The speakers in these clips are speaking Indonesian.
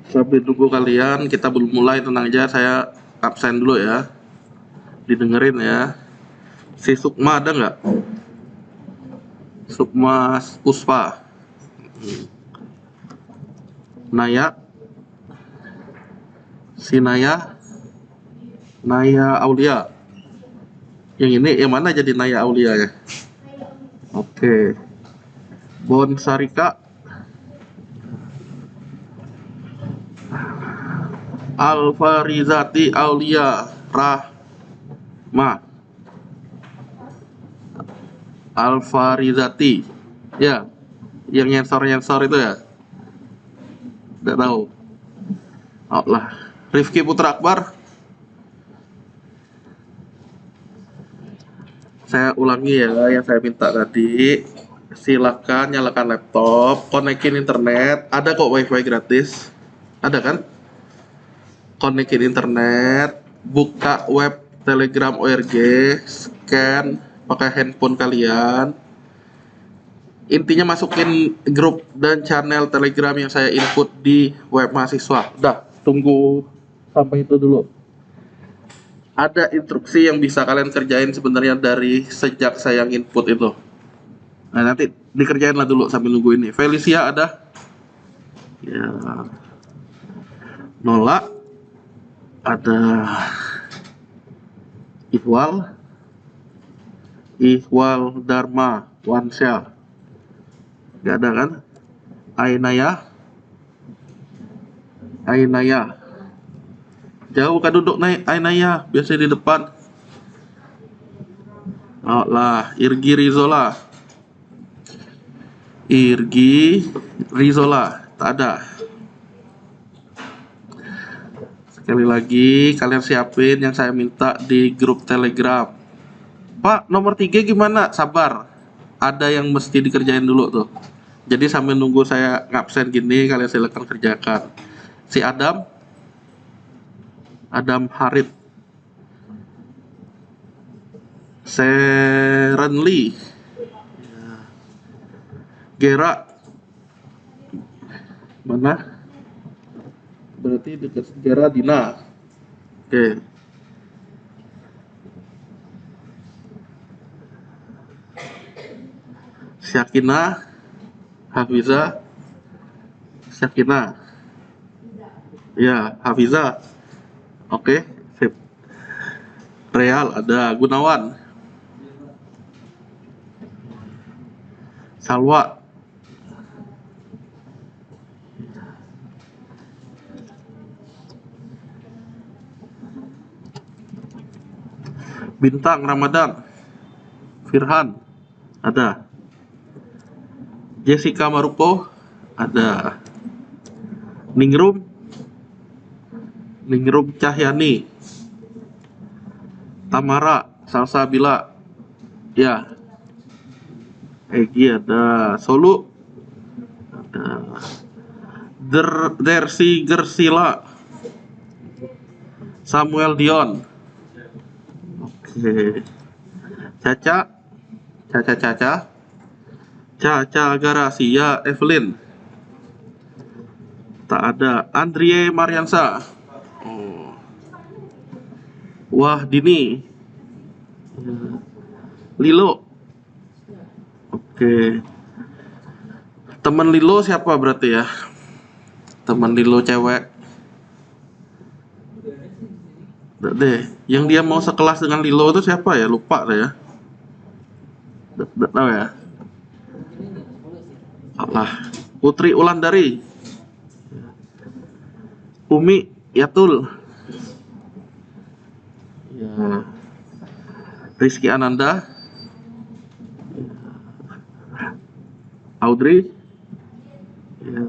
Sambil nunggu kalian, kita belum mulai, tenang aja, saya absen dulu ya. Didengerin ya. Si Sukma ada nggak? Sukma Puspa. Naya. Si Naya. Naya Aulia. Yang ini, yang mana jadi Naya Aulia ya? Oke. Bon Sarika. Alfarizati Aulia Rahma. Alfarizati. Ya, yang nyensor itu ya. Tidak tahu. Oh lah. Rifki Putra Akbar. Saya ulangi ya yang saya minta tadi. Silakan nyalakan laptop, konekin internet. Ada kok wifi gratis. Ada kan? Konekin internet, buka web Telegram ORG, scan pakai handphone kalian. Intinya masukin grup dan channel Telegram yang saya input di web mahasiswa. Udah, tunggu sampai itu dulu. Ada instruksi yang bisa kalian kerjain sebenarnya dari sejak saya input itu. Nah, nanti dikerjain lah dulu sambil nunggu ini. Felicia ada? Ya. Nola ada. Ihwal Dharma Wansya. Gak ada kan? Ainaya. Jauh kan duduk naik Ainaya, biasanya di depan. Oh lah, Irgi Rizola, tak ada. Sekali lagi, kalian siapin yang saya minta di grup Telegram. Pak, nomor 3 gimana? Sabar. Ada yang mesti dikerjain dulu tuh. Jadi sambil nunggu saya ngabsen gini, kalian silakan kerjakan. Si Adam Harit. Serenly. Gera. Mana? Berarti dekat Gera Dina. Oke. Syakina, Hafiza, Syakina. Ya, Hafiza. Oke, sip. Real ada Gunawan. Salwa. Bintang Ramadan. Firhan ada. Jessica Marupo ada. Ningrum Cahyani. Tamara Salsabila. Ya. Egi ada. Solu ada. Dersi Gersila. Samuel Dion. Oke. Caca Garasia Evelyn. Tak ada. Andrie Mariansa. Oh. Wah, Dini. Lilo. Oke. Teman Lilo siapa berarti ya? Teman Lilo cewek. Nggak deh. Yang dia mau sekelas dengan Lilo itu siapa ya? Lupa deh ya. Nggak tahu ya. Allah. Putri Ulandari. Umi Yatul. Ya. Rizky Ananda. Audrey. Ya.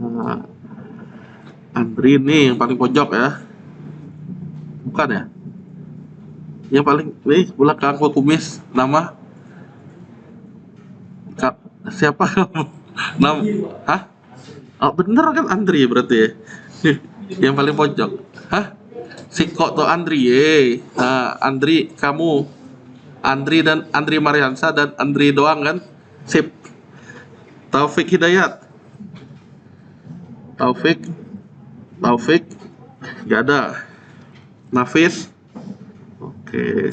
Andri nih yang paling pojok ya. Bukan ya? Yang paling belakang gua kumis nama siapa kamu? Nama? Hah? Oh, bener kan Andri berarti ya? Yang paling pojok. Hah? Si kok tuh Andri Nah, Andri kamu. Andri Mariansa dan Andri doang kan? Sip. Taufik Hidayat. Taufik Taufik, nggak ada. Nafis, oke.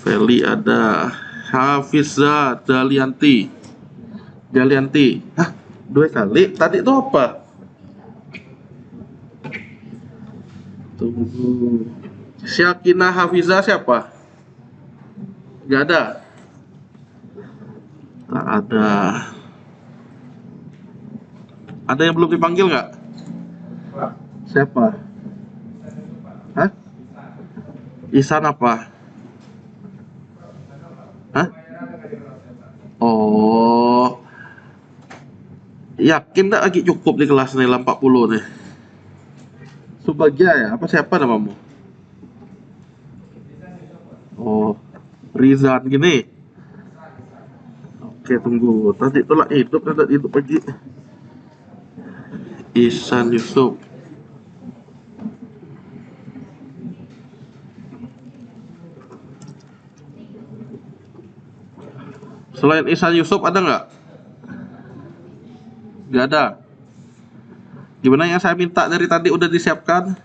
Feli ada. Hafiza Dalianti. Hah, dua kali. Tadi itu apa? Tunggu. Syakina Hafiza siapa? Nggak ada. Tak ada. Ada yang belum dipanggil nggak? Siapa? Hah? Isan apa? Hah? Oh, yakin nggak lagi cukup di kelas nilai 40 nih? Subagia ya? Apa siapa namamu? Oh, Rizan gini. Oke, tunggu. Tadi tolak hidup, tadi hidup lagi. Ihsan Yusuf. Selain Ihsan Yusuf ada nggak? Nggak ada. Gimana yang saya minta dari tadi udah disiapkan?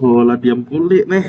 Lah diam kulik nih.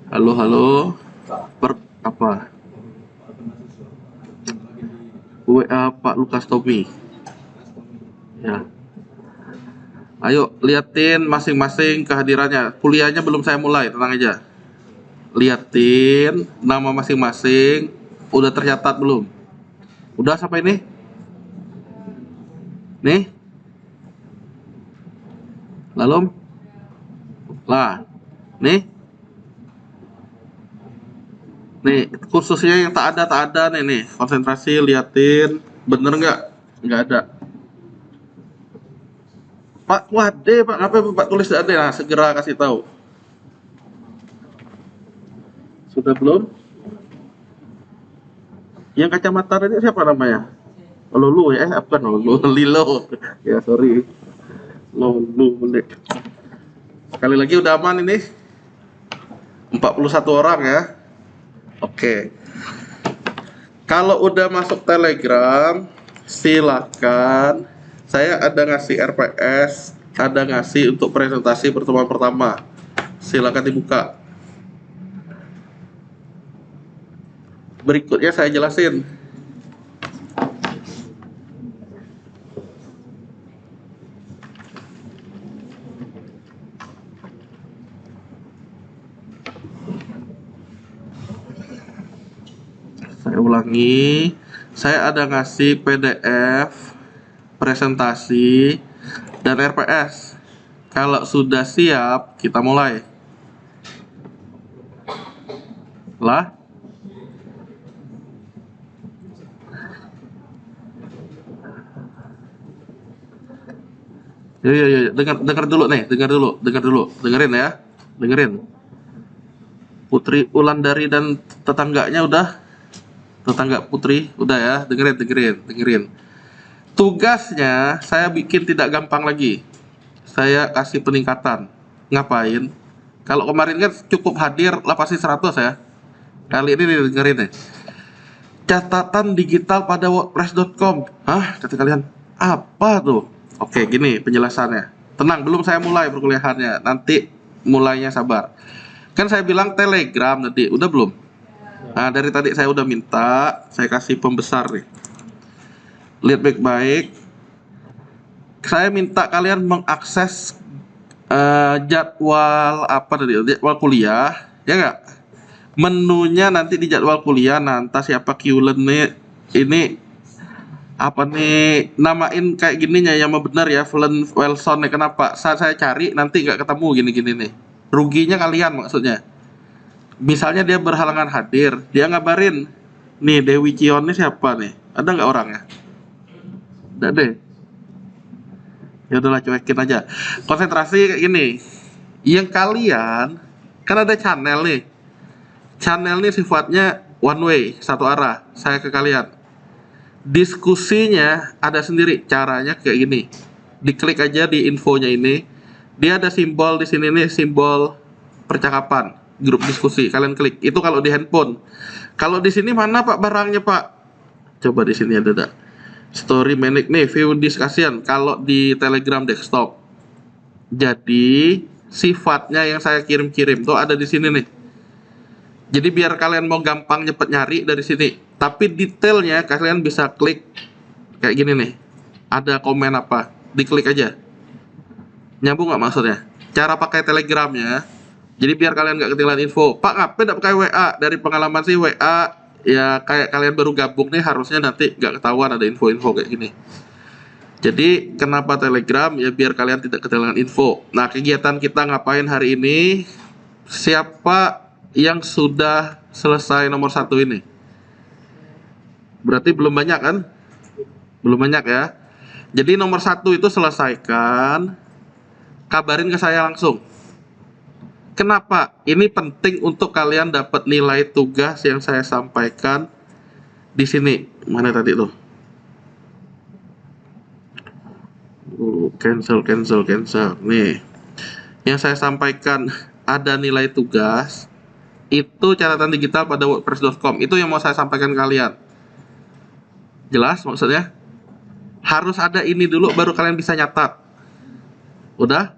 Halo, halo. Apa? WA Pak Lukas Tommy. Ya. Ayo liatin masing-masing kehadirannya. Kuliahnya belum saya mulai, tenang aja. Liatin nama masing-masing. Udah tercatat belum? Udah sampai nih? Nih? Lalu? Lah. Nih? Nih, khususnya yang tak ada nih. Konsentrasi, liatin. Bener nggak? Nggak ada. Pak, wade, Pak. Kenapa Pak tulis ada? Nah, segera kasih tahu. Sudah belum? Yang kacamata tadi siapa namanya? Lulu ya? Bukan Lulu. Lilo. Ya, sorry. Lulu, boleh. Sekali lagi udah aman ini. 41 orang ya. Oke. Kalau udah masuk Telegram, silakan. Saya ada ngasih RPS, ada ngasih untuk presentasi pertemuan pertama. Silakan dibuka. Berikutnya saya jelasin. Saya ulangi. Saya ada ngasih PDF, presentasi, dan RPS. Kalau sudah siap, kita mulai. Lah, ya, dengar dulu nih, dengerin ya, dengerin. Putri Ulandari dan tetangganya udah, tetangga Putri udah ya, dengerin. Tugasnya saya bikin tidak gampang lagi. Saya kasih peningkatan. Ngapain? Kalau kemarin kan cukup hadir lah pasti 100 ya. Kali ini dengerin nih. Catatan digital pada wordpress.com. Hah? Kata kalian, apa tuh? Oke, gini penjelasannya. Tenang, belum saya mulai perkuliahannya. Nanti mulainya sabar. Kan saya bilang Telegram tadi, udah belum? Nah, dari tadi saya udah minta, saya kasih pembesar nih. Lihat baik-baik. saya minta kalian mengakses jadwal apa tadi? Jadwal kuliah, ya nggak? Menunya nanti di jadwal kuliah, nanti siapa Qlen nih ini apa nih namain kayak gininya yang benar ya, Valen Wilson nih. Kenapa? Saat saya cari nanti nggak ketemu gini-gini nih. Ruginya kalian maksudnya. Misalnya dia berhalangan hadir, dia ngabarin, nih Dewi Cion ini siapa nih? Ada nggak orangnya? Nggak deh. Ya udahlah cuekin aja. Konsentrasi kayak gini. Yang kalian kan ada channel nih. Channel ini sifatnya one way, satu arah. Saya ke kalian. Diskusinya ada sendiri. Caranya kayak gini. Diklik aja di infonya ini. Dia ada simbol di sini nih, simbol percakapan, grup diskusi. Kalian klik. Itu kalau di handphone. Kalau di sini mana Pak barangnya Pak? Coba di sini ada enggak? Story Manic nih, view discussion kalau di Telegram desktop. Jadi sifatnya yang saya kirim-kirim tuh ada di sini nih. Jadi biar kalian mau gampang cepet nyari dari sini. Tapi detailnya kalian bisa klik kayak gini nih. Ada komen apa? Diklik aja. Nyambung nggak maksudnya? Cara pakai Telegramnya. Jadi biar kalian nggak ketinggalan info. Pak ngapain nggak pakai WA? Dari pengalaman sih WA ya kayak kalian baru gabung nih harusnya nanti nggak ketahuan ada info-info kayak gini. Jadi kenapa Telegram? Ya biar kalian tidak ketinggalan info. Nah kegiatan kita ngapain hari ini? Siapa yang sudah selesai nomor 1 ini? Berarti belum banyak kan? Belum banyak ya. Jadi nomor 1 itu selesaikan. Kabarin ke saya langsung. Kenapa? Ini penting untuk kalian dapat nilai tugas yang saya sampaikan di sini. Mana tadi tuh? Cancel. Nih. Yang saya sampaikan ada nilai tugas. Itu catatan digital pada wordpress.com. Itu yang mau saya sampaikan ke kalian. Jelas maksudnya? Harus ada ini dulu baru kalian bisa nyatat. Udah?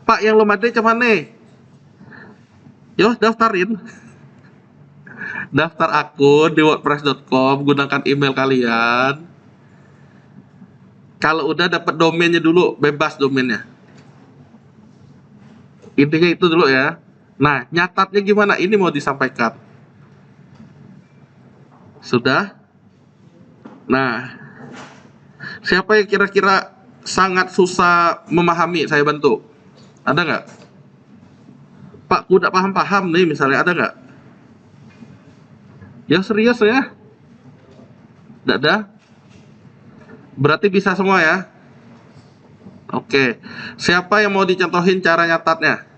Pak yang belum ada cuman nih. Yo daftarin. Daftar akun di wordpress.com, gunakan email kalian. Kalau udah dapat domainnya dulu, bebas domainnya. Intinya itu dulu ya. Nah, nyatatnya gimana? Ini mau disampaikan. Sudah? Nah, siapa yang kira-kira sangat susah memahami saya bantu? Ada nggak? Pak, aku udah paham-paham nih misalnya, ada nggak? Ya serius ya? Nggak ada? Berarti bisa semua ya? Oke. Siapa yang mau dicontohin cara nyatatnya?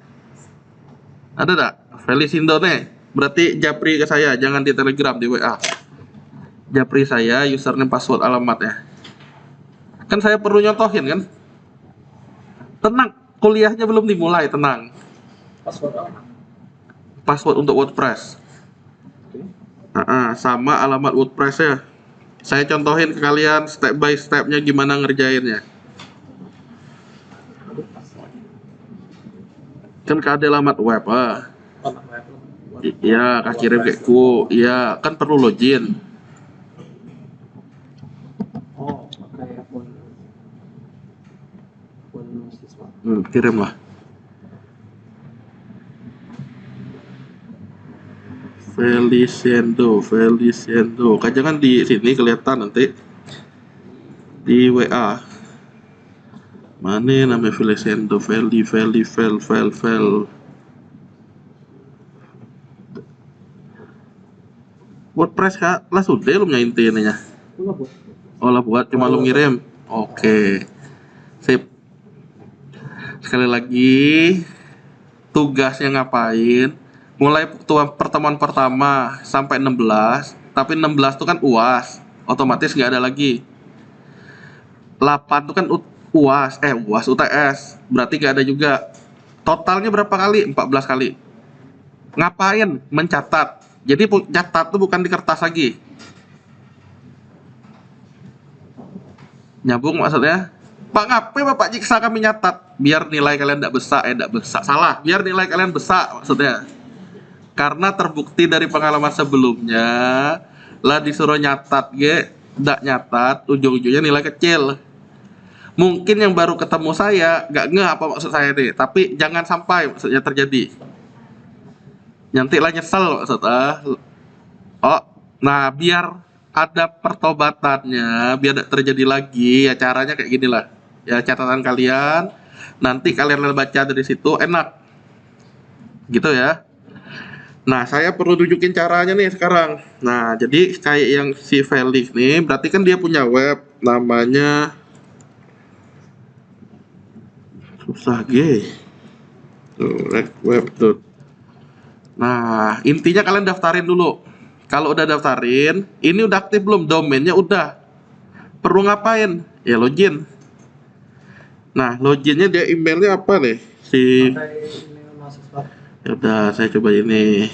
Ada nggak? Felicindo nih. Berarti japri ke saya, jangan di Telegram, di WA. Japri saya, username, password, alamatnya. Kan saya perlu nyontohin kan? Tenang, kuliahnya belum dimulai, tenang. Password untuk WordPress. Sama alamat WordPress ya. Saya contohin ke kalian step by stepnya gimana ngerjainnya. Kan ada alamat web iya, kirim ke ku. Iya, kan perlu login. Kirim lah. Feliciendo. Kan jangan di sini kelihatan nanti di WA. Mana namanya Feliciendo? Fel. WordPress kak, lah sudah lu nyainti ininya. Oh lah buat cuma lu ngirim. Oke. Sip. Sekali lagi tugasnya ngapain? Mulai pertemuan pertama sampai 16, tapi 16 itu kan UAS, otomatis nggak ada lagi. 8 itu kan UAS UTS, berarti nggak ada juga. Totalnya berapa kali? 14 kali. Ngapain? Mencatat. Jadi catat itu bukan di kertas lagi. Nyambung maksudnya? Pak ngapain Bapak jiksa kami nyatat? Biar nilai kalian tidak besar. Salah, biar nilai kalian besar maksudnya. Karena terbukti dari pengalaman sebelumnya lah disuruh nyatat ndak nyatat, ujung-ujungnya nilai kecil. Mungkin yang baru ketemu saya nggak ngeh apa maksud saya nih, tapi jangan sampai maksudnya terjadi. Nanti lah nyesel maksudnya. Oh, nah biar ada pertobatannya, biar tidak terjadi lagi, ya caranya kayak gini lah. Ya catatan kalian, nanti kalian baca dari situ enak, gitu ya. Nah, saya perlu tunjukin caranya nih sekarang. Nah, jadi kayak yang si Felix nih, berarti kan dia punya web namanya susah G. Tuh, web. Nah, intinya kalian daftarin dulu. Kalau udah daftarin, ini udah aktif belum? Domainnya udah. Perlu ngapain? Ya login. Nah, loginnya dia emailnya apa nih? Pakai email mahasiswa. Ya udah, saya coba ini.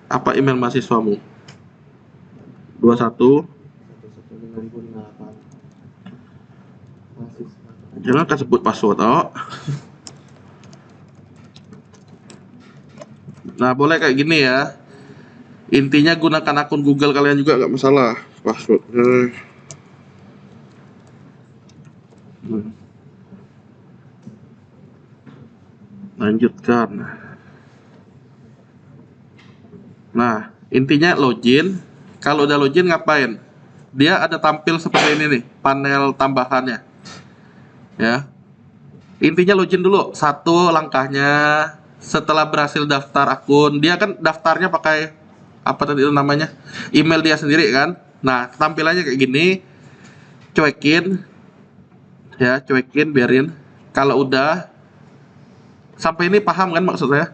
Apa email mahasiswamu? 21. 1168 mahasiswa. Jangan kan sebut password, oh. Nah, boleh kayak gini ya. Intinya gunakan akun Google kalian juga nggak masalah. Passwordnya. Lanjutkan. Nah, intinya login. Kalau udah login ngapain? Dia ada tampil seperti ini nih, panel tambahannya. Ya. Intinya login dulu. Satu langkahnya setelah berhasil daftar akun, dia kan daftarnya pakai apa tadi itu namanya? Email dia sendiri kan. Nah, tampilannya kayak gini. Cuekin ya, cuekin biarin. Kalau udah sampai ini paham kan maksud saya?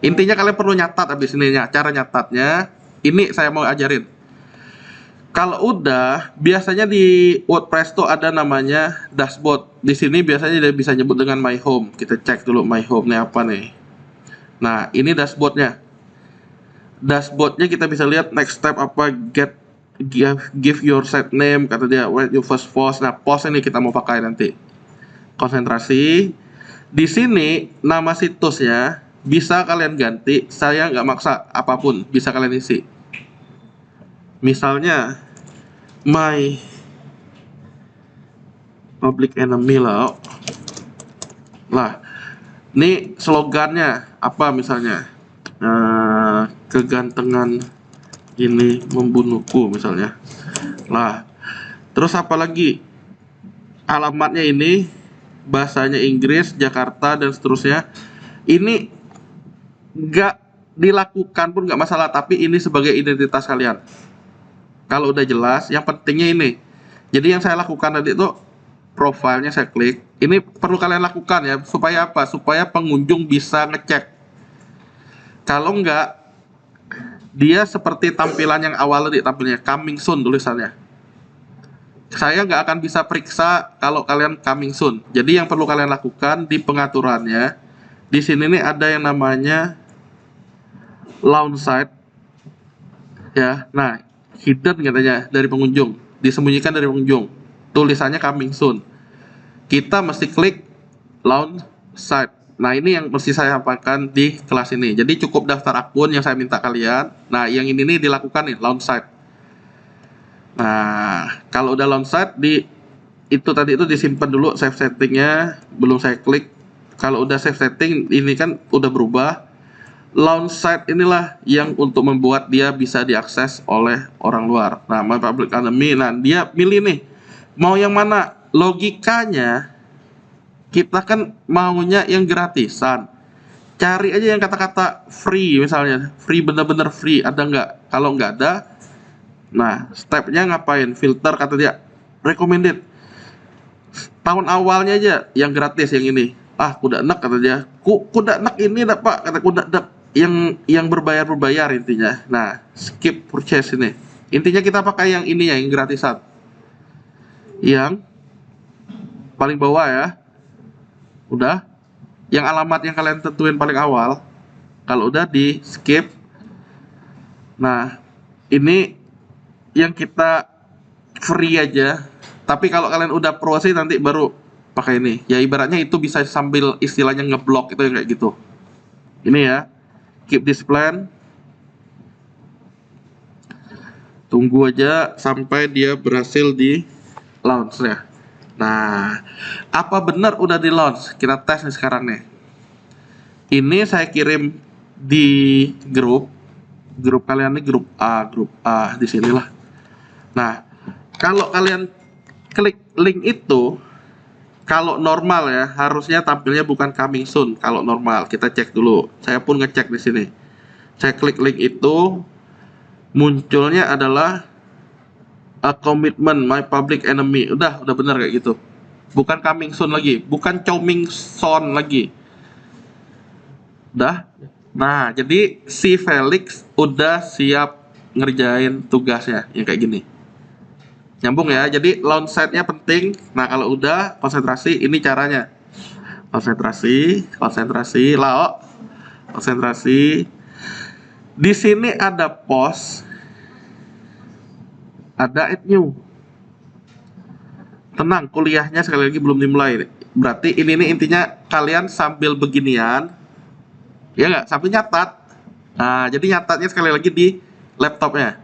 Intinya kalian perlu nyatat abis ini ya. Cara nyatatnya ini saya mau ajarin. Kalau udah, biasanya di WordPress tuh ada namanya dashboard. Di sini biasanya dia bisa nyebut dengan My Home. Kita cek dulu My Home nih apa nih. Nah, ini dashboardnya. Dashboardnya kita bisa lihat next step apa, give your site name, kata dia where you first post. Nah, post ini kita mau pakai nanti. Konsentrasi. Di sini nama situsnya bisa kalian ganti. Saya nggak maksa apapun, bisa kalian isi. Misalnya my public enemy lah. Lah, ini slogannya apa misalnya? Kegantengan ini membunuhku misalnya. Lah, terus apa lagi? Alamatnya ini bahasanya Inggris, Jakarta dan seterusnya. Ini nggak dilakukan pun nggak masalah, tapi ini sebagai identitas kalian. Kalau udah jelas, yang pentingnya ini. Jadi yang saya lakukan tadi itu profilnya saya klik. Ini perlu kalian lakukan ya, supaya apa? Supaya pengunjung bisa ngecek. Kalau enggak, dia seperti tampilan yang awal tadi, tampilnya coming soon tulisannya. Saya nggak akan bisa periksa kalau kalian coming soon. Jadi yang perlu kalian lakukan di pengaturannya, di sini nih ada yang namanya launch site. Ya, nah hidden katanya dari pengunjung, disembunyikan dari pengunjung. Tulisannya coming soon. Kita mesti klik launch site. Nah, ini yang mesti saya sampaikan di kelas ini. Jadi cukup daftar akun yang saya minta kalian. Nah, yang ini nih dilakukan nih launch site. Nah, kalau udah launch site itu tadi itu disimpan dulu save settingnya, belum saya klik. Kalau udah save setting, ini kan udah berubah. Launch site inilah yang untuk membuat dia bisa diakses oleh orang luar. Nah, My Public Enemy, nah dia milih nih, mau yang mana? Logikanya, kita kan maunya yang gratisan. Cari aja yang kata-kata free misalnya, free bener-bener free, ada nggak? Kalau nggak ada, nah stepnya ngapain? Filter kata dia, recommended. Tahun awalnya aja yang gratis yang ini. Ah, kuda enak kata dia. Kuda enak ini enggak Pak, kata kuda enak yang berbayar intinya. Nah, skip purchase ini. Intinya kita pakai yang ini ya, yang gratisan. Yang paling bawah ya. Udah. Yang alamat yang kalian tentuin paling awal. Kalau udah di skip. Nah, ini yang kita free aja. Tapi kalau kalian udah pro sih nanti baru pakai ini. Ya ibaratnya itu bisa sambil istilahnya ngeblok itu yang kayak gitu. Ini ya. Keep this plan. Tunggu aja sampai dia berhasil di launch ya. Nah, apa benar udah di launch? Kita tes nih sekarang nih. Ini saya kirim di grup kalian nih, grup A di sinilah. Nah, kalau kalian klik link itu, kalau normal ya, harusnya tampilnya bukan coming soon. Kalau normal, kita cek dulu. Saya pun ngecek di sini. Saya klik link itu, munculnya adalah a commitment my public enemy. Udah benar kayak gitu. Bukan coming soon lagi, bukan coming soon lagi. Udah. Nah, jadi si Felix udah siap ngerjain tugasnya yang kayak gini. Nyambung ya. Jadi launch site-nya penting. Nah, kalau udah konsentrasi, ini caranya. Konsentrasi, lao. Konsentrasi. Di sini ada post, ada add new. Tenang, kuliahnya sekali lagi belum dimulai. Berarti ini nih intinya kalian sambil beginian, ya nggak? Sambil nyatat. Nah, jadi nyatatnya sekali lagi di laptopnya.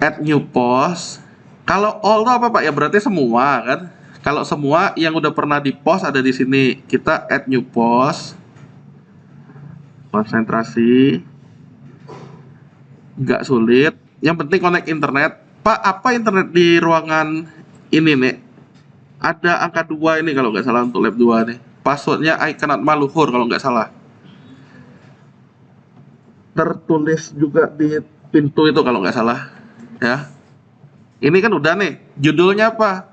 Add new post. Kalau all itu apa Pak? Ya berarti semua kan. Kalau semua yang udah pernah di post ada di sini. Kita add new post. Konsentrasi. Nggak sulit. Yang penting connect internet. Pak, apa internet di ruangan ini nih? Ada angka 2 ini kalau nggak salah untuk lab 2 nih. Passwordnya I cannot maluhur kalau nggak salah. Tertulis juga di pintu itu kalau nggak salah. Ya. Ini kan udah nih. Judulnya apa?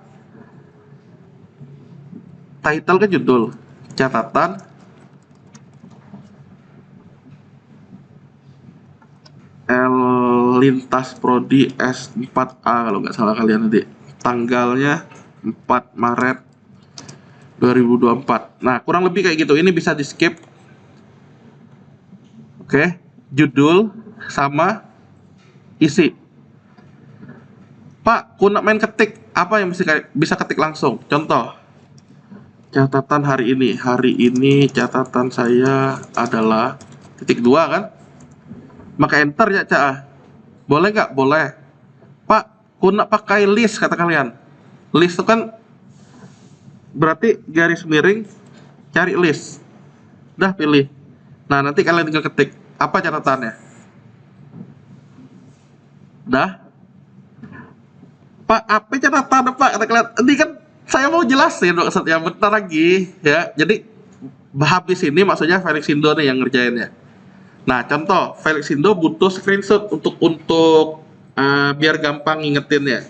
Title kan judul. Catatan. Lintas Prodi S4A kalau nggak salah kalian nanti. Tanggalnya 4 Maret 2024. Nah, kurang lebih kayak gitu. Ini bisa di skip. Oke. Judul sama isi. Pak, ku nak main ketik. Apa yang bisa ketik langsung? Contoh. Catatan hari ini. Hari ini catatan saya adalah titik 2 kan? Maka enter ya, Cak. Boleh nggak? Boleh. Pak, ku nak pakai list kata kalian. List itu kan berarti garis miring cari list. Udah pilih. Nah, nanti kalian tinggal ketik apa catatannya. Dah. Pak, apa catatan Pak? Kata kalian. Ini kan saya mau jelasin maksudnya bentar lagi ya. Jadi habis ini maksudnya Felix Indo nih yang ngerjainnya. Nah, contoh Felix Indo butuh screenshot untuk biar gampang ngingetinnya.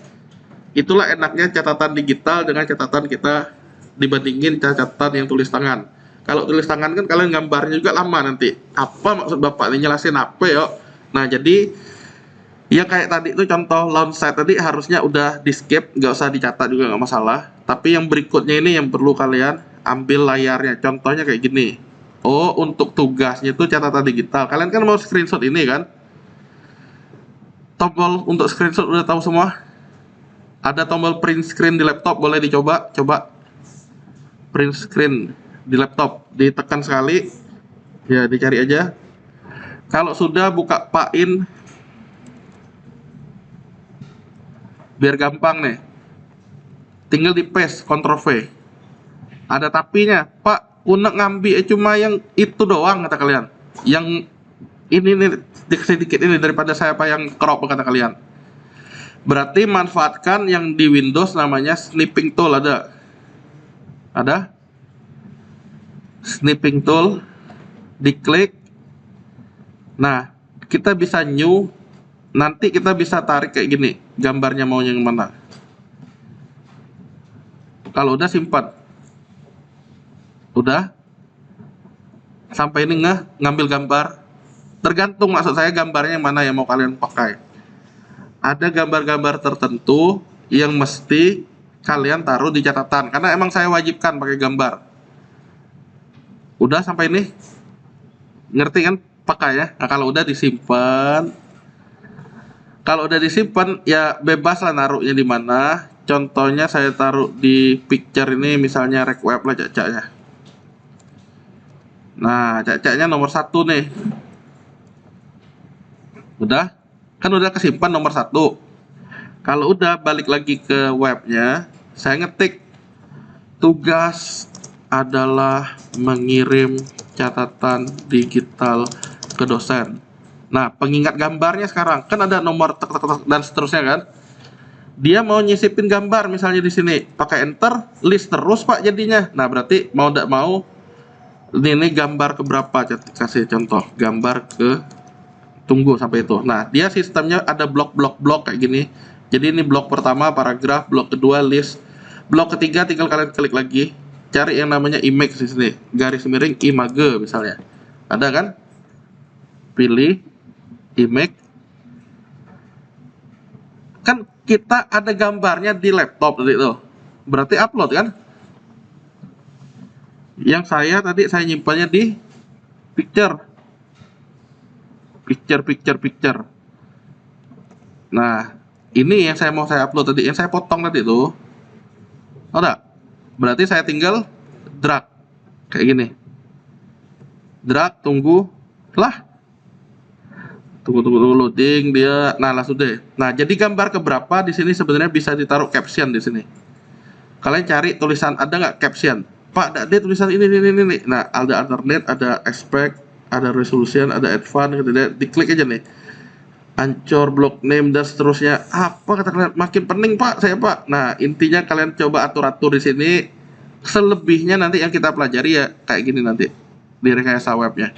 Itulah enaknya catatan digital dengan catatan kita dibandingin catatan yang tulis tangan. Kalau tulis tangan kan kalian gambarnya juga lama nanti. Apa maksud Bapak ini jelasin apa yuk? Nah, jadi ya kayak tadi itu contoh launch site tadi harusnya udah di skip, nggak usah dicatat juga nggak masalah. Tapi yang berikutnya ini yang perlu kalian ambil layarnya. Contohnya kayak gini. Oh, untuk tugasnya itu catatan digital. Kalian kan mau screenshot ini kan? Tombol untuk screenshot udah tahu semua? Ada tombol print screen di laptop, boleh dicoba. Coba print screen di laptop. Ditekan sekali. Ya, dicari aja. Kalau sudah buka paint. Biar gampang nih. Tinggal di paste, Ctrl V. Ada tapinya. Pak, unek ngambil cuma yang itu doang kata kalian. Yang ini nih sedikit ini daripada saya apa yang crop kata kalian. Berarti manfaatkan yang di Windows namanya snipping tool ada. Ada? Snipping tool diklik. Nah, kita bisa new. Nanti kita bisa tarik kayak gini. Gambarnya mau yang mana. Kalau udah simpan. Udah sampai ini ngambil gambar, tergantung maksud saya gambarnya yang mana yang mau kalian pakai. Ada gambar-gambar tertentu yang mesti kalian taruh di catatan karena emang saya wajibkan pakai gambar. Udah sampai ini ngerti kan pakai ya. Nah, kalau udah disimpan, ya bebas lah naruhnya di mana. Contohnya saya taruh di picture ini misalnya rec web lah cacanya. Nah, cacanya nomor 1 nih. Udah? Kan udah kesimpan nomor 1. Kalau udah balik lagi ke webnya. Saya ngetik tugas adalah mengirim catatan digital ke dosen. Nah, pengingat gambarnya sekarang kan ada nomor tek, tek, tek, dan seterusnya kan. Dia mau nyisipin gambar misalnya di sini, pakai enter, list terus Pak jadinya. Nah, berarti mau tidak mau ini gambar ke berapa? Kasih contoh, gambar ke tunggu sampai itu. Nah, dia sistemnya ada blok-blok-blok kayak gini. Jadi ini blok pertama paragraf, blok kedua list, blok ketiga tinggal kalian klik lagi, cari yang namanya image di sini, garis miring image misalnya. Ada kan? Pilih image. Kan kita ada gambarnya di laptop tadi itu. Berarti upload kan? Yang saya nyimpannya di picture. Picture. Nah, ini yang saya upload tadi, yang saya potong tadi itu. Oh, enggak? Berarti saya tinggal drag kayak gini. Drag, tunggu lah. Tunggu loading dia. Nah, langsung deh. Nah, jadi gambar keberapa di sini sebenarnya bisa ditaruh caption di sini. Kalian cari tulisan ada nggak caption? Pak, ada tulisan ini. Nah, ada alternate, ada aspect, ada resolution, ada advance gitu deh. Diklik aja nih. Ancor, block name dan seterusnya. Apa kata kalian? Makin pening Pak, saya Pak. Nah, intinya kalian coba atur-atur di sini. Selebihnya nanti yang kita pelajari ya kayak gini nanti di rekayasa webnya.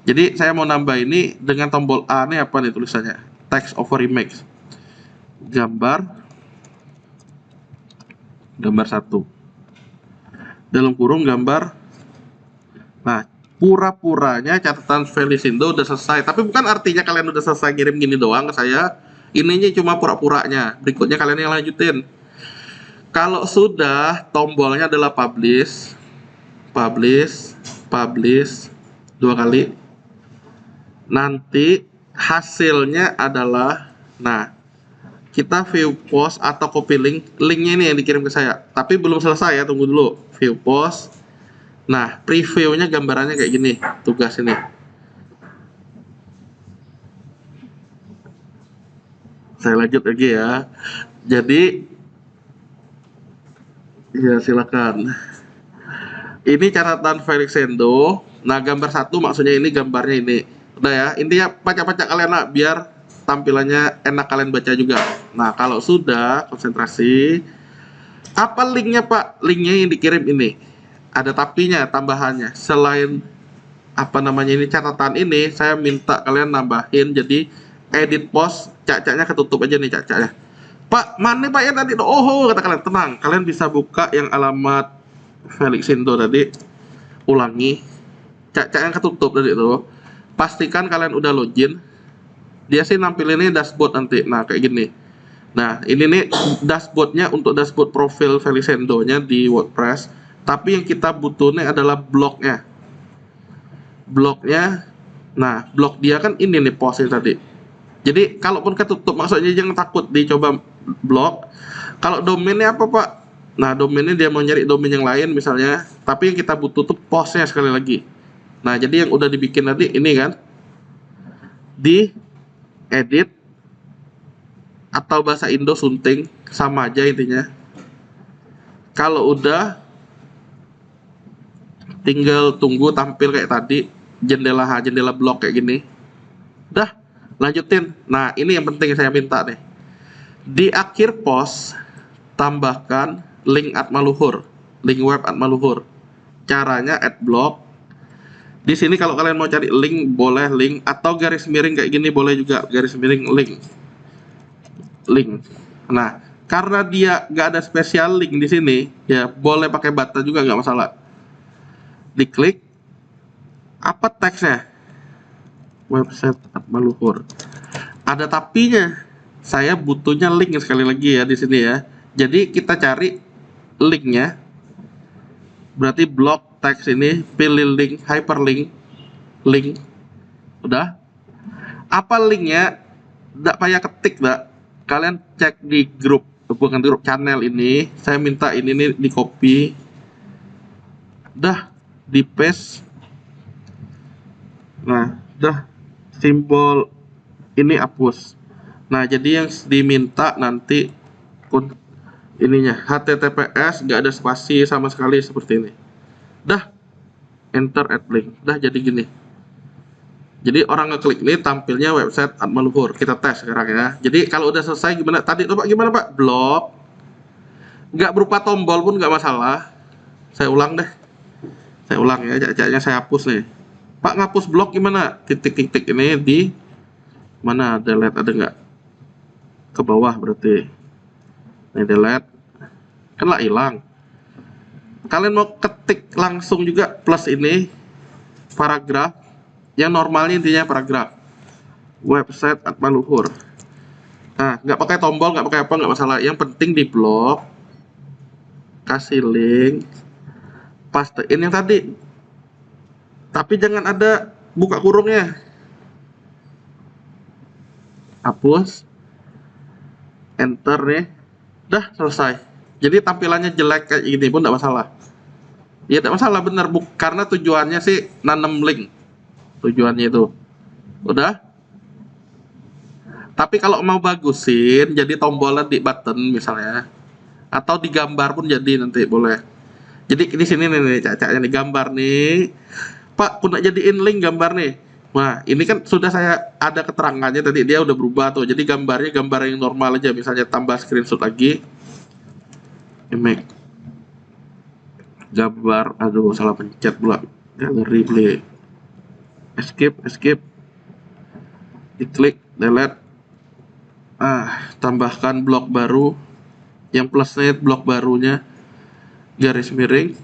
Jadi saya mau nambah ini dengan tombol A nih apa nih tulisannya? Text over image. Gambar satu. Dalam kurung gambar. Nah, pura-puranya catatan Felicindo udah selesai. Tapi bukan artinya kalian udah selesai ngirim gini doang ke saya. Ininya cuma pura-puranya. Berikutnya kalian yang lanjutin. Kalau sudah, tombolnya adalah publish, dua kali. Nanti hasilnya adalah, nah, kita view post atau copy link. Linknya ini yang dikirim ke saya. Tapi belum selesai ya, tunggu dulu. View post. Nah, previewnya gambarannya kayak gini, tugas ini. Saya lanjut lagi ya. Jadi, ya silakan. Ini catatan Felicindo. Nah, gambar satu maksudnya ini gambarnya ini. Udah ya, intinya pacak-pacak kalian lah biar tampilannya enak kalian baca juga. Nah, kalau sudah konsentrasi, apa linknya Pak? Linknya yang dikirim ini. Ada tapinya, tambahannya. Selain apa namanya ini catatan ini, saya minta kalian nambahin jadi edit post, cacaknya ketutup aja nih cacaknya. Pak, mana Pak ya tadi? Oh, kata kalian tenang. Kalian bisa buka yang alamat Felicindo tadi, ulangi. Cacaknya ketutup tadi itu. Pastikan kalian udah login. Dia sih nampilinnya dashboard nanti. Nah, kayak gini. Nah, ini nih dashboardnya untuk dashboard profil Felicindo-nya di WordPress. Tapi yang kita butuhnya adalah blognya. Blognya, nah, blog dia kan ini nih postnya tadi. Jadi, kalaupun ketutup, maksudnya jangan takut dicoba blog. Kalau domainnya apa, Pak? Nah, domainnya dia mau nyari domain yang lain misalnya. Tapi yang kita butuh tuh postnya sekali lagi. Nah, jadi yang udah dibikin tadi ini kan. Di edit atau bahasa Indo sunting sama aja intinya. Kalau udah tinggal tunggu tampil kayak tadi, jendela blok kayak gini. Udah, lanjutin. Nah, ini yang penting saya minta nih. Di akhir post tambahkan link Atmaluhur, link web Atmaluhur. Caranya add block. Di sini kalau kalian mau cari link boleh link atau garis miring kayak gini boleh juga garis miring link. Nah, karena dia nggak ada spesial link di sini, ya boleh pakai bata juga nggak masalah. Diklik apa teksnya? Website Atmaluhur. Ada tapinya. Saya butuhnya link sekali lagi ya di sini ya. Jadi kita cari linknya. Berarti blok teks ini, pilih link, hyperlink, link. Udah. Apa linknya? Nggak payah ketik, Mbak. Kalian cek di grup, bukan grup channel ini. Saya minta ini nih di copy. Udah, di paste. Nah, udah simbol ini hapus. Nah, jadi yang diminta nanti ininya HTTPS, nggak ada spasi sama sekali seperti ini. Dah, enter add link. Dah jadi gini. Jadi orang ngeklik ini tampilnya website Atma Luhur. Kita tes sekarang ya. Jadi kalau udah selesai gimana? Tadi tuh Pak gimana Pak? Blok. Nggak berupa tombol pun nggak masalah. Saya ulang deh. Saya ulang ya. Cacatnya saya hapus nih. Pak ngapus blok gimana? Titik-titik ini di mana? Delete ada nggak? Ke bawah berarti. Ini delete. Kan lah hilang. Kalian mau ketik langsung juga plus ini paragraf. Yang normalnya intinya paragraf. Website Atma Luhur. Nah, nggak pakai tombol, nggak pakai apa, nggak masalah. Yang penting di blok, kasih link, pastein yang tadi. Tapi jangan ada buka kurungnya. Hapus, enter nih, dah selesai. Jadi tampilannya jelek kayak gini pun nggak masalah. Ya nggak masalah bener, karena tujuannya sih nanam link. Tujuannya itu. Udah? Tapi kalau mau bagusin, jadi tombolnya di button misalnya, atau di gambar pun jadi nanti boleh. Jadi di sini nih cacatnya nih gambar nih. Pak, aku nak jadiin link gambar nih. Wah, ini kan sudah saya ada keterangannya tadi dia udah berubah tuh. Jadi gambarnya gambar yang normal aja, misalnya tambah screenshot lagi. Image. Gambar, aduh salah pencet pula. Gallery play. Escape. Diklik, delete. Tambahkan blok baru. Yang plusnya blok barunya garis miring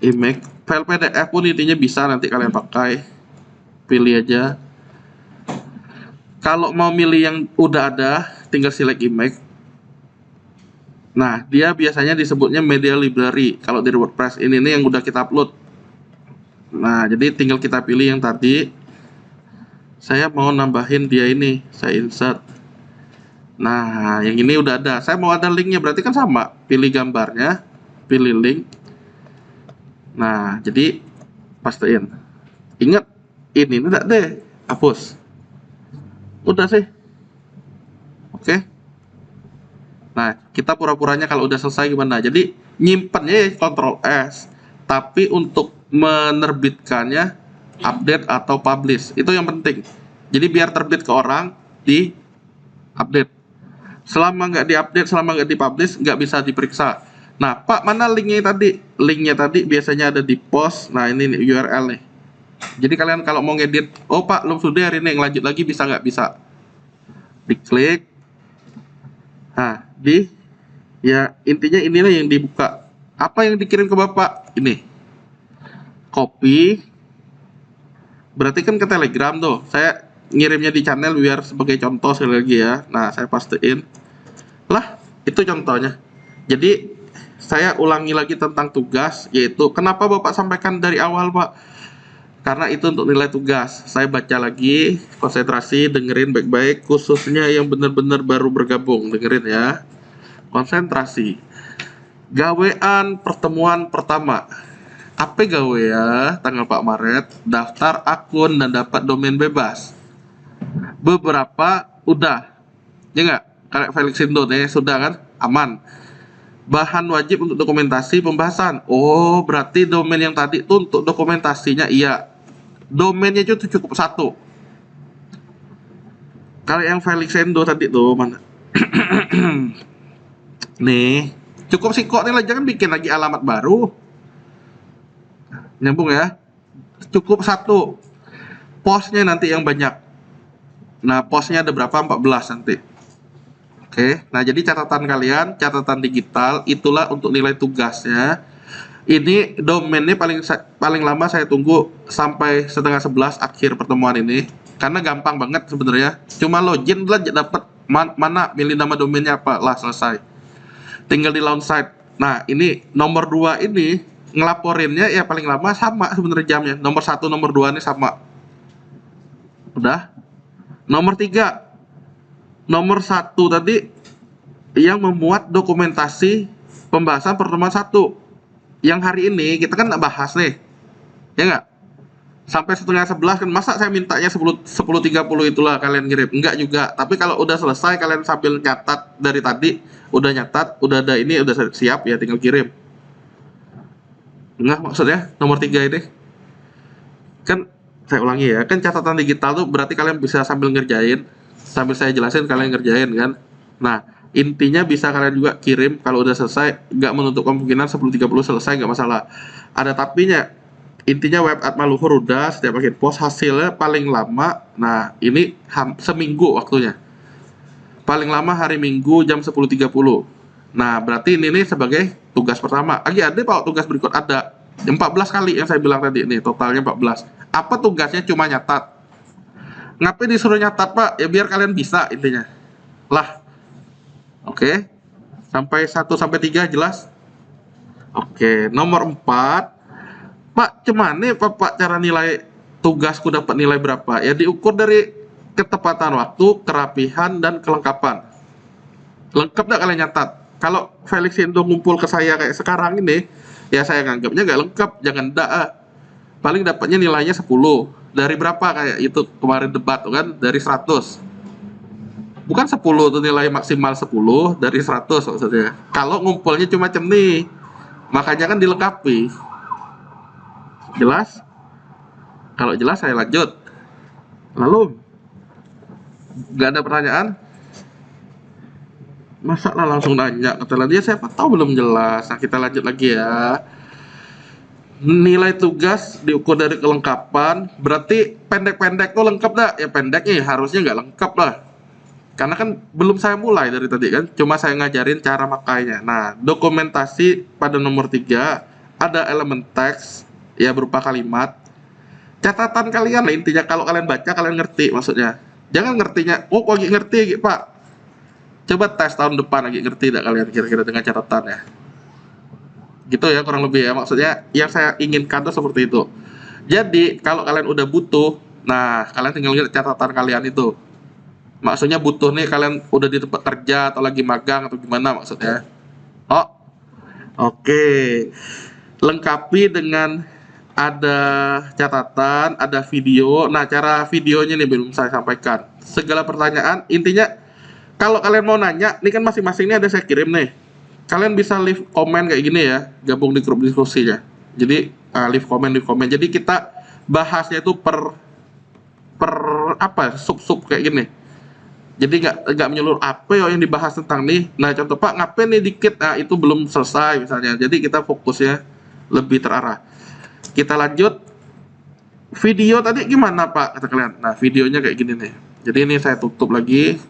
image. File PDF pun intinya bisa nanti kalian pakai. Pilih aja. Kalau mau milih yang udah ada, tinggal select image. Nah, dia biasanya disebutnya media library. Kalau di WordPress ini nih yang udah kita upload. Nah, jadi tinggal kita pilih yang tadi. Saya mau nambahin dia ini, saya insert. Nah, yang ini udah ada. Saya mau ada linknya, berarti kan sama. Pilih gambarnya, pilih link. Nah, jadi pastein. Ingat, ini enggak deh, hapus. Udah sih. Oke. Nah, kita pura-puranya kalau udah selesai gimana? Jadi nyimpennya Ctrl S, tapi untuk menerbitkannya update atau publish. Itu yang penting. Jadi biar terbit ke orang di update. Selama nggak diupdate, selama nggak dipublish, nggak bisa diperiksa. Nah, Pak, mana linknya tadi? Linknya tadi biasanya ada di post. Nah, ini nih, URL nih. Jadi kalian kalau mau ngedit, oh Pak, belum sudah hari ini, lanjut lagi bisa nggak? Bisa. Diklik. Nah, ya intinya inilah yang dibuka. Apa yang dikirim ke Bapak? Ini. Copy. Berarti kan ke Telegram tuh. Saya ngirimnya di channel biar sebagai contoh sekali lagi ya. Nah, saya pastein. Lah, itu contohnya. Jadi, saya ulangi lagi tentang tugas, yaitu kenapa Bapak sampaikan dari awal, Pak? Karena itu untuk nilai tugas. Saya baca lagi, konsentrasi, dengerin baik-baik, khususnya yang benar-benar baru bergabung. Dengerin ya. Konsentrasi. Gawean pertemuan pertama. Apa gawe ya? Tanggal 4 Maret, daftar akun dan dapat domain bebas. Beberapa udah. Ya enggak? Kayak Felix Indo nih, sudah kan? Aman. Bahan wajib untuk dokumentasi pembahasan. Oh, berarti domain yang tadi tuh untuk dokumentasinya iya. Domainnya itu cukup satu. Kalau yang Felix Indo tadi tuh mana? Nih, cukup sih kok nih lah, jangan bikin lagi alamat baru. Nyambung ya. Cukup satu. Postnya nanti yang banyak. Nah, postnya ada berapa? 14 nanti. Oke, nah jadi catatan kalian, catatan digital, itulah untuk nilai tugasnya. Ini domainnya paling lama saya tunggu sampai setengah 11 akhir pertemuan ini. Karena gampang banget sebenarnya. Cuma login lah dapat mana milih nama domainnya apa, lah selesai. Tinggal di launch site. Nah, ini nomor 2 ini ngelaporinnya ya paling lama sama sebenarnya jamnya. Nomor 1, nomor 2 ini sama. Udah. Nomor 3. Nomor 1 tadi yang memuat dokumentasi pembahasan pertemuan 1. Yang hari ini kita kan nggak bahas nih. Ya nggak? sampai setengah 11 kan, masa saya mintanya 10.30 itulah kalian ngirim, enggak juga. Tapi kalau udah selesai kalian sambil nyatat dari tadi, udah nyatat, udah ada ini, udah siap ya, tinggal kirim. Enggak, maksudnya nomor 3 ini kan, saya ulangi ya, kan catatan digital tuh berarti kalian bisa sambil ngerjain, sambil saya jelasin kalian ngerjain kan. Nah, intinya bisa kalian juga kirim kalau udah selesai, nggak menutup kemungkinan 10.30 selesai, nggak masalah. Ada tapinya. Intinya web admin Luhur udah, setiap bikin post hasilnya paling lama, nah ini seminggu waktunya. Paling lama hari Minggu jam 10.30. Nah, berarti ini nih sebagai tugas pertama. Lagi ada Pak tugas berikut, ada 14 kali yang saya bilang tadi nih, totalnya 14. Apa tugasnya? Cuma nyatat. Ngapain disuruh nyatat Pak? Ya biar kalian bisa intinya. Lah, oke. Sampai 1 sampai 3 jelas? Oke, nomor 4. Pak, cuman nih Pak cara nilai tugasku dapat nilai berapa? Ya diukur dari ketepatan waktu, kerapihan, dan kelengkapan. Lengkap nggak kalian nyatat? Kalau Felix itu ngumpul ke saya kayak sekarang ini, ya saya nganggapnya nggak lengkap, jangan ndak. Paling dapatnya nilainya 10. Dari berapa kayak itu kemarin debat tuh kan? Dari 100. Bukan 10 tuh nilai maksimal 10 dari 100 maksudnya. Kalau ngumpulnya cuma macam nih, makanya kan dilengkapi. Jelas? Kalau jelas saya lanjut. Lalu, nggak ada pertanyaan? Masa lah langsung nanya, kata dia siapa tahu belum jelas. Nah, kita lanjut lagi ya. Nilai tugas diukur dari kelengkapan, berarti pendek-pendek tuh lengkap dah. Ya pendeknya harusnya nggak lengkap lah. Karena kan belum saya mulai dari tadi kan, cuma saya ngajarin cara makainya. Nah, dokumentasi pada nomor 3 ada elemen teks, ya berupa kalimat. Catatan kalian lah intinya, kalau kalian baca kalian ngerti maksudnya. Jangan ngertinya, oh lagi ngerti Pak. Coba tes tahun depan lagi ngerti tidak kalian kira-kira dengan catatan ya. Gitu ya kurang lebih ya, maksudnya yang saya inginkan tuh seperti itu. Jadi kalau kalian udah butuh, nah kalian tinggal lihat catatan kalian itu. Maksudnya butuh nih kalian udah di tempat kerja atau lagi magang atau gimana maksudnya. Oh, oke. Lengkapi dengan ada catatan, ada video. Nah, cara videonya nih belum saya sampaikan. Segala pertanyaan, intinya kalau kalian mau nanya, ini kan masing-masing ini ada saya kirim nih. Kalian bisa leave komen kayak gini ya, gabung di grup diskusinya. Jadi leave komen. Jadi kita bahasnya itu per apa sub kayak gini. Jadi nggak menyeluruh apa yang dibahas tentang nih. Nah contoh Pak ngapain nih dikit, nah itu belum selesai misalnya. Jadi kita fokusnya lebih terarah. Kita lanjut. Video tadi gimana Pak kata kalian? Nah videonya kayak gini nih. Jadi ini saya tutup lagi.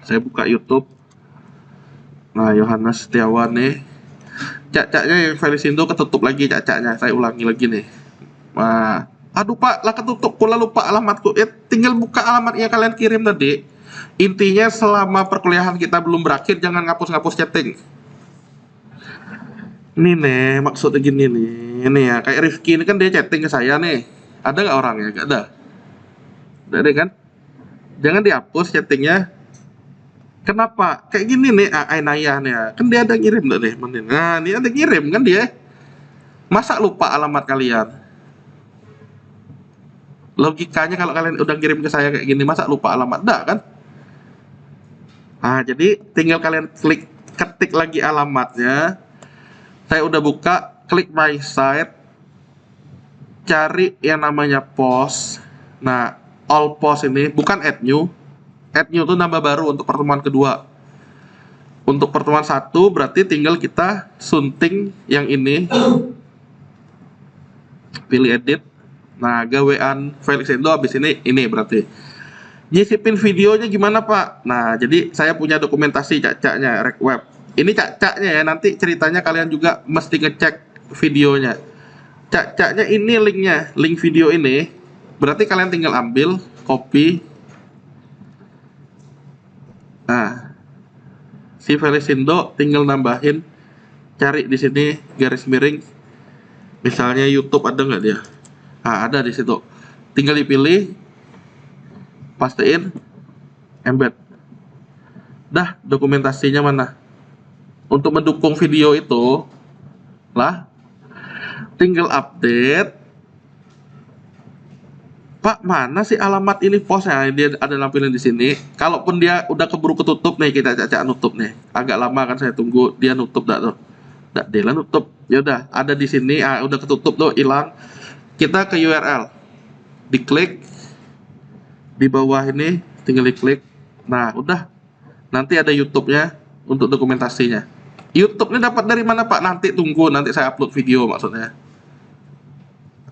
Saya buka YouTube. Nah Yohanes Setiawan nih. Cak-caknya yang Felicindo ketutup lagi cak-caknya. Saya ulangi lagi nih. Nah, aduh Pak, lah ketutup pula lupa alamatku. Ya tinggal buka alamat yang kalian kirim tadi. Intinya selama perkuliahan kita belum berakhir jangan ngapus-ngapus chatting. Ini nih maksudnya gini nih. Ini ya kayak Rifki ini kan dia chatting ke saya nih. Ada nggak orangnya? Nggak ada. Nggak ada kan? Jangan dihapus chattingnya. Kenapa? Kayak gini nih, Ainaya nih ya. Kan dia ada ngirim tuh nih. Nah, ini ada ngirim kan dia. Masa lupa alamat kalian? Logikanya kalau kalian udah kirim ke saya kayak gini, masa lupa alamat? Enggak kan? Nah, jadi tinggal kalian ketik lagi alamatnya. Saya udah buka, klik my site. Cari yang namanya post. Nah, all post ini bukan add new. Add new itu nambah baru untuk pertemuan kedua. Untuk pertemuan 1 berarti tinggal kita sunting yang ini. Pilih edit. Nah, gawean Felicindo habis ini berarti. Nyisipin videonya gimana Pak? Nah, jadi saya punya dokumentasi cak-caknya rek web. Ini cak-caknya ya, nanti ceritanya kalian juga mesti ngecek videonya. Cak-caknya ini linknya, link video ini. Berarti kalian tinggal ambil, copy. Nah, si Felicindo tinggal nambahin, cari di sini garis miring. Misalnya YouTube ada nggak dia? Nah, ada di situ. Tinggal dipilih, pastiin, embed. Dah, dokumentasinya mana? Untuk mendukung video itu, lah, tinggal update. Pak, mana sih alamat ini posnya? Dia ada nampilin di sini. Kalaupun dia udah keburu ketutup nih, kita acak nutup nih. Agak lama kan saya tunggu dia nutup dah tuh. Dah, dia lah nutup. Ya udah, ada di sini. Ah, udah ketutup tuh, hilang. Kita ke URL. Diklik di bawah ini, tinggal diklik. Nah, udah. Nanti ada YouTube-nya untuk dokumentasinya. YouTube ini dapat dari mana, Pak? Nanti tunggu, nanti saya upload video maksudnya.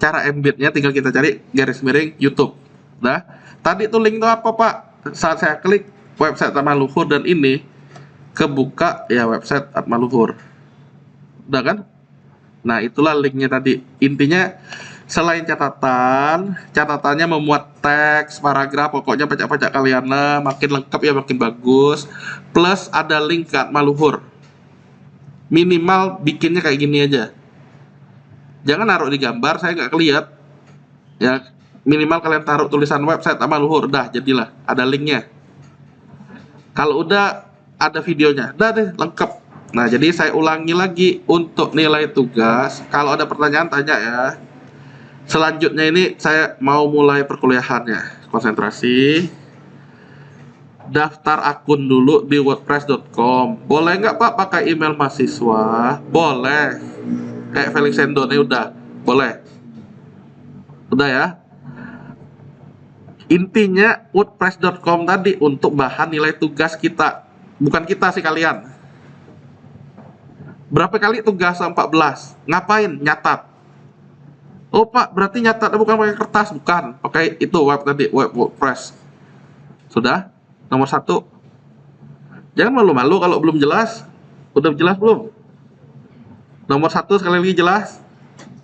Cara embednya tinggal kita cari garis miring YouTube. Nah, tadi tuh link tuh apa, Pak? Saat saya klik website Atma Luhur dan ini kebuka ya website Atma Luhur. Udah kan? Nah, itulah linknya tadi. Intinya selain catatan, catatannya memuat teks, paragraf, pokoknya pacak-pacak kalian lah, makin lengkap ya makin bagus. Plus ada link ke Atma Luhur. Minimal bikinnya kayak gini aja. Jangan naruh di gambar, saya nggak keliat. Ya, minimal kalian taruh tulisan website Atma Luhur, dah jadilah, ada linknya. Kalau udah ada videonya, dah deh lengkap. Nah, jadi saya ulangi lagi untuk nilai tugas. Kalau ada pertanyaan tanya ya. Selanjutnya ini saya mau mulai perkuliahannya. Konsentrasi. Daftar akun dulu di wordpress.com. Boleh nggak Pak pakai email mahasiswa? Boleh. Kayak Felix Sendon ini udah. Boleh. Udah ya. Intinya wordpress.com tadi untuk bahan nilai tugas kita. Bukan kita sih, kalian. Berapa kali tugas 14? Ngapain? Nyatat. Oh Pak, berarti nyatatnya bukan pakai kertas, bukan. Pakai itu web tadi, web WordPress. Sudah? Nomor 1. Jangan malu-malu kalau belum jelas. Udah jelas belum? Nomor 1 sekali lagi jelas?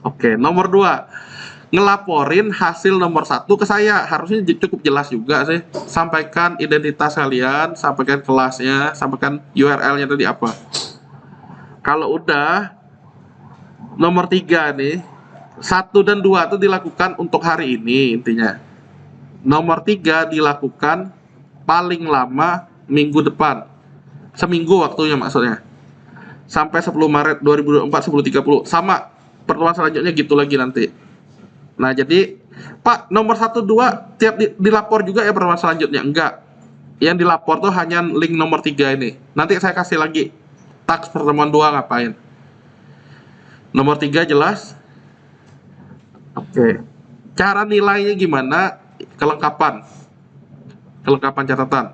Oke, nomor 2. Ngelaporin hasil nomor 1 ke saya. Harusnya cukup jelas juga sih. Sampaikan identitas kalian, sampaikan kelasnya, sampaikan URL-nya tadi apa. Kalau udah, nomor 3 nih, 1 dan 2 itu dilakukan untuk hari ini intinya. Nomor 3 dilakukan paling lama minggu depan. Seminggu waktunya maksudnya. Sampai 10 Maret 2024 10.30. Sama pertemuan selanjutnya gitu lagi nanti. Nah, jadi Pak, nomor 1 2 tiap dilapor juga ya pertemuan selanjutnya? Enggak. Yang dilapor tuh hanya link nomor 3 ini. Nanti saya kasih lagi taks pertemuan 2 ngapain. Nomor 3 jelas? Oke. Cara nilainya gimana? Kelengkapan. Kelengkapan catatan.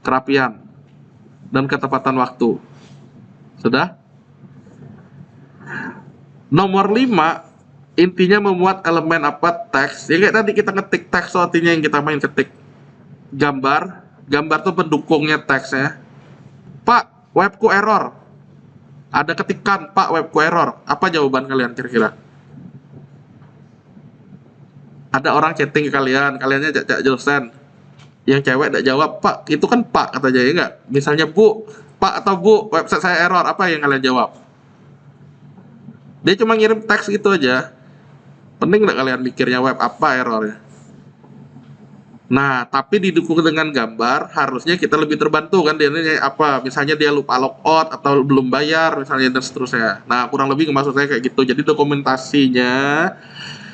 Kerapian. Dan ketepatan waktu. Sudah? Nomor 5, intinya memuat elemen apa teks. Ya kayak tadi kita ngetik teks, artinya yang kita main ketik. Gambar. Gambar tuh pendukungnya teksnya. Pak, webku error. Ada ketikan, Pak, webku error. Apa jawaban kalian kira-kira? Ada orang chatting ke kalian, kaliannya cak dosen. Yang cewek tidak jawab, Pak, itu kan Pak katanya ya enggak? Misalnya Bu, Pak atau Bu, website saya error, apa yang kalian jawab? Dia cuma ngirim teks gitu aja. Penting nggak kalian mikirnya web apa errornya? Nah, tapi didukung dengan gambar, harusnya kita lebih terbantu kan dia ini apa? Misalnya dia lupa logout atau belum bayar misalnya dan seterusnya. Nah, kurang lebih maksud saya kayak gitu. Jadi dokumentasinya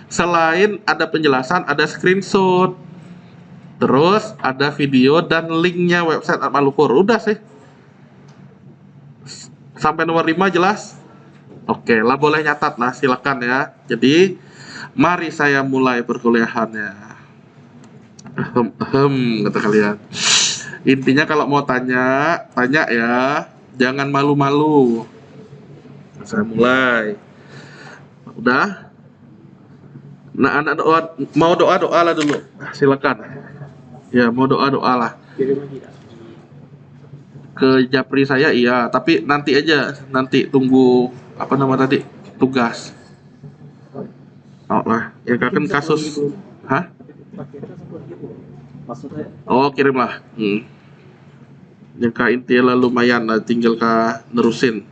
selain ada penjelasan, ada screenshot. Terus ada video dan linknya website Atma Luhur. Udah sih. Sampai nomor 5 jelas? Oke, lah boleh nyatat lah, silakan ya. Jadi, mari saya mulai perkuliahannya. Kata kalian. Intinya kalau mau tanya, tanya ya. Jangan malu-malu. Saya mulai. Udah? Nah, anak doa, mau doa-doa lah dulu. Silakan. Ya, mau doa-doa lah. Kirim lagi ya. Ke Japri saya iya, tapi nanti aja. Nanti tunggu apa nama tadi? Tugas. Oh lah, ya kan kasus. Hah? Paketnya 10.000. Maksudnya Oh, kirimlah. Yang intinya lah lumayan lah, tinggal nerusin.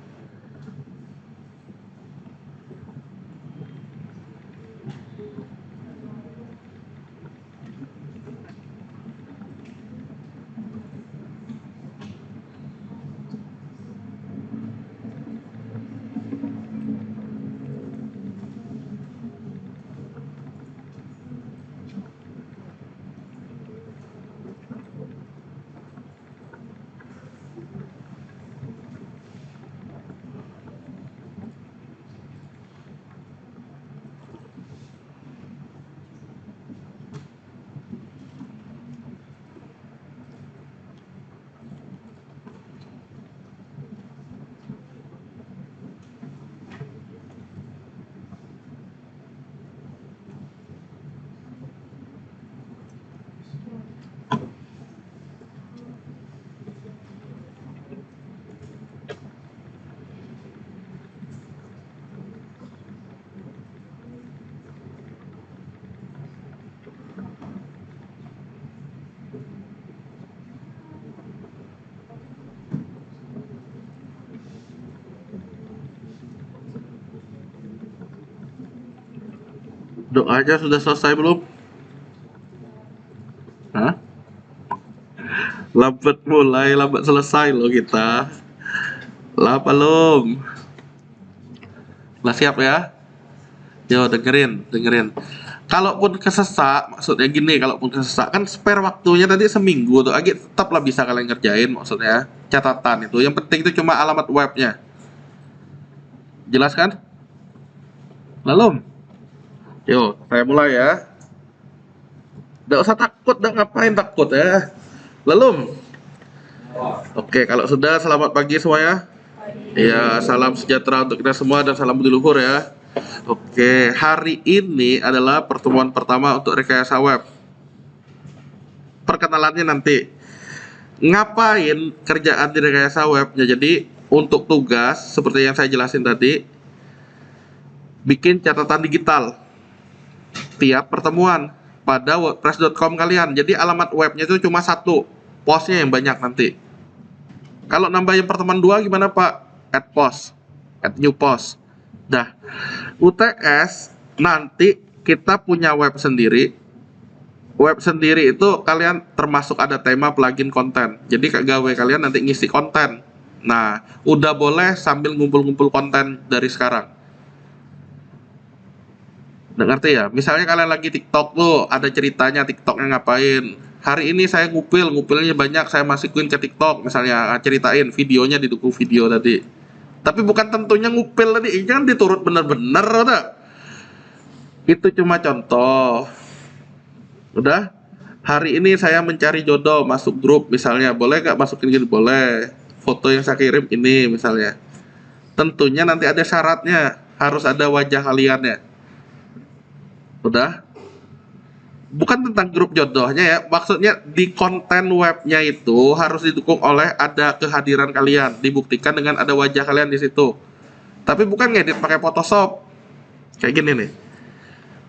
Doanya sudah selesai belum? Hah? Lambat mulai, lambat selesai loh kita. Lah belum? Lah siap ya? Yo dengerin, dengerin. Kalaupun kesesak, maksudnya gini, kalaupun kesesak kan spare waktunya tadi seminggu tuh, agak tetaplah bisa kalian kerjain maksudnya. Catatan itu, yang penting itu cuma alamat webnya. Jelas kan? Belum? Yo, saya mulai ya. Nggak usah takut, nggak ngapain takut ya. Belum? Oke, kalau sudah selamat pagi semuanya. Ya, salam sejahtera untuk kita semua dan salam budi luhur ya. Oke, hari ini adalah pertemuan pertama untuk rekayasa web. Perkenalannya nanti. Ngapain kerjaan di rekayasa webnya? Jadi, untuk tugas seperti yang saya jelasin tadi, bikin catatan digital tiap pertemuan pada wordpress.com kalian. Jadi alamat webnya itu cuma satu, postnya yang banyak nanti. Kalau nambahin pertemuan dua gimana Pak? Add post, add new post. Dah, UTS nanti kita punya web sendiri. Web sendiri itu kalian termasuk ada tema plugin konten. Jadi gawe kalian nanti ngisi konten. Nah, udah boleh sambil ngumpul-ngumpul konten dari sekarang. Nggak ngerti ya? Misalnya kalian lagi TikTok tuh, ada ceritanya TikToknya ngapain. Hari ini saya ngupilnya banyak, saya masukin ke TikTok. Misalnya ceritain videonya didukung video tadi. Tapi bukan tentunya ngupil tadi, jangan diturut bener-bener, udah. Itu cuma contoh. Udah? Hari ini saya mencari jodoh, masuk grup misalnya. Boleh nggak masukin gini? Boleh. Foto yang saya kirim ini misalnya. Tentunya nanti ada syaratnya, harus ada wajah kaliannya. Udah? Bukan tentang grup jodohnya ya, maksudnya di konten webnya itu harus didukung oleh ada kehadiran kalian, dibuktikan dengan ada wajah kalian di situ. Tapi bukan ngedit pakai Photoshop. Kayak gini nih.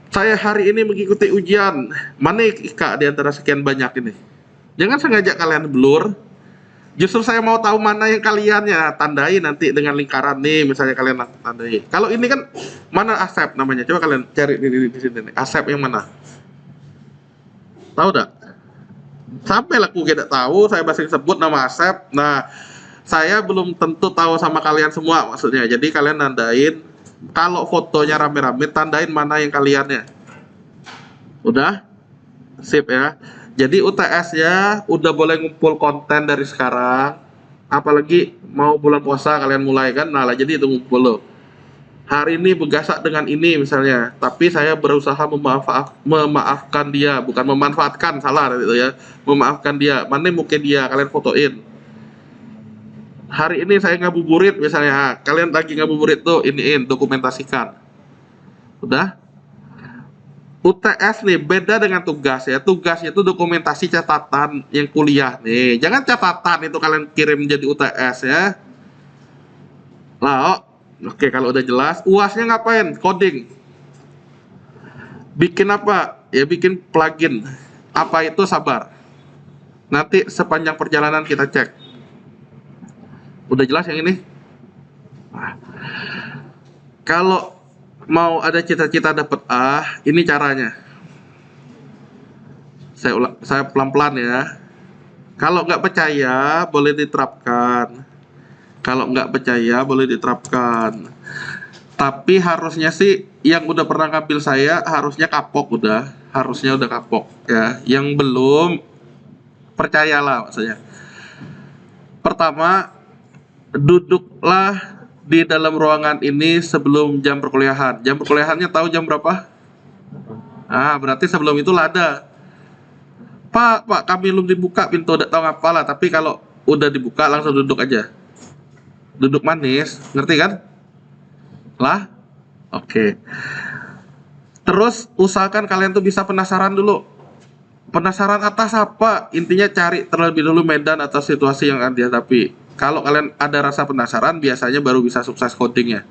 Saya hari ini mengikuti ujian. Mana Kak di antara sekian banyak ini? Jangan sengaja kalian blur. Justru saya mau tahu mana yang kalian ya tandai nanti dengan lingkaran nih, misalnya kalian tandai. Kalau ini kan mana Asep namanya? Coba kalian cari di sini nih. Asep yang mana? Tahu tak? Sampai aku tidak tahu, saya masih sebut nama Asep. Nah, saya belum tentu tahu sama kalian semua maksudnya. Jadi kalian nandain, kalau fotonya rame-rame, tandain mana yang kaliannya. Udah? Sip ya. Jadi UTS ya, udah boleh ngumpul konten dari sekarang. Apalagi mau bulan puasa kalian mulai kan, nah lah jadi itu ngumpul loh. Hari ini bergasak dengan ini misalnya, tapi saya berusaha memaafkan dia, bukan memanfaatkan, salah gitu ya. Memaafkan dia, mana mungkin dia, kalian fotoin. Hari ini saya ngabuburit misalnya, kalian lagi ngabuburit tuh, iniin, dokumentasikan. Udah? UTS nih beda dengan tugas ya. Tugasnya itu dokumentasi catatan yang kuliah nih. Jangan catatan itu kalian kirim jadi UTS ya. Lah, oke kalau udah jelas, UASnya ngapain? Coding. Bikin apa? Ya bikin plugin. Apa itu sabar. Nanti sepanjang perjalanan kita cek. Udah jelas yang ini? Nah, kalau mau ada cita-cita dapat A, ini caranya. Saya pelan-pelan ya. Kalau nggak percaya, boleh diterapkan. Kalau nggak percaya, boleh diterapkan. Tapi harusnya sih, yang udah pernah ngambil saya, harusnya kapok udah. Harusnya udah kapok ya. Yang belum, percayalah maksudnya. Pertama, duduklah di dalam ruangan ini sebelum jam perkuliahan. Jam perkuliahannya tahu jam berapa? Ah, berarti sebelum itu ada. Pak, kami belum dibuka pintu, tidak tahu ngapalah. Tapi kalau udah dibuka langsung duduk aja. Duduk manis, ngerti kan? Lah, oke. Terus usahakan kalian tuh bisa penasaran dulu. Penasaran atas apa? Intinya cari terlebih dulu medan atau situasi yang akan dihadapi. Kalau kalian ada rasa penasaran, biasanya baru bisa sukses codingnya.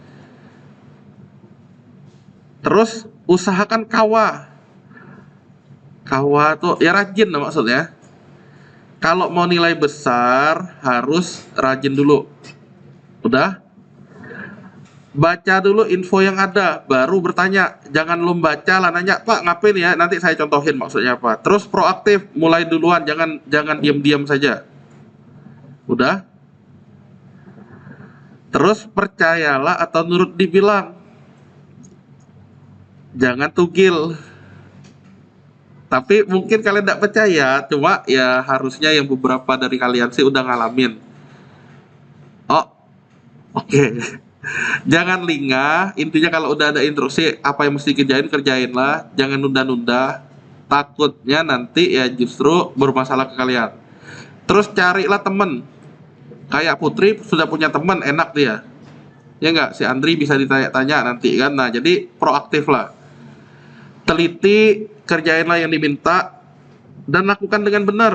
Terus usahakan kawa. Kawa tuh ya rajin lah maksudnya. Kalau mau nilai besar harus rajin dulu. Udah? Baca dulu info yang ada, baru bertanya. Jangan lu baca lah nanya, Pak ngapain ya? Nanti saya contohin maksudnya apa. Terus proaktif, mulai duluan, jangan jangan diam-diam saja. Udah? Terus percayalah atau nurut dibilang. Jangan tugil. Tapi mungkin kalian tidak percaya, cuma ya harusnya yang beberapa dari kalian sih udah ngalamin. Oh, oke. Jangan lingah, intinya kalau udah ada instruksi apa yang mesti kerjain kerjainlah, jangan nunda-nunda. Takutnya nanti ya justru bermasalah ke kalian. Terus carilah temen. Kayak Putri sudah punya temen, enak dia. Ya nggak, si Andri bisa ditanya-tanya nanti kan. Nah, jadi proaktif lah. Teliti, kerjainlah yang diminta dan lakukan dengan benar.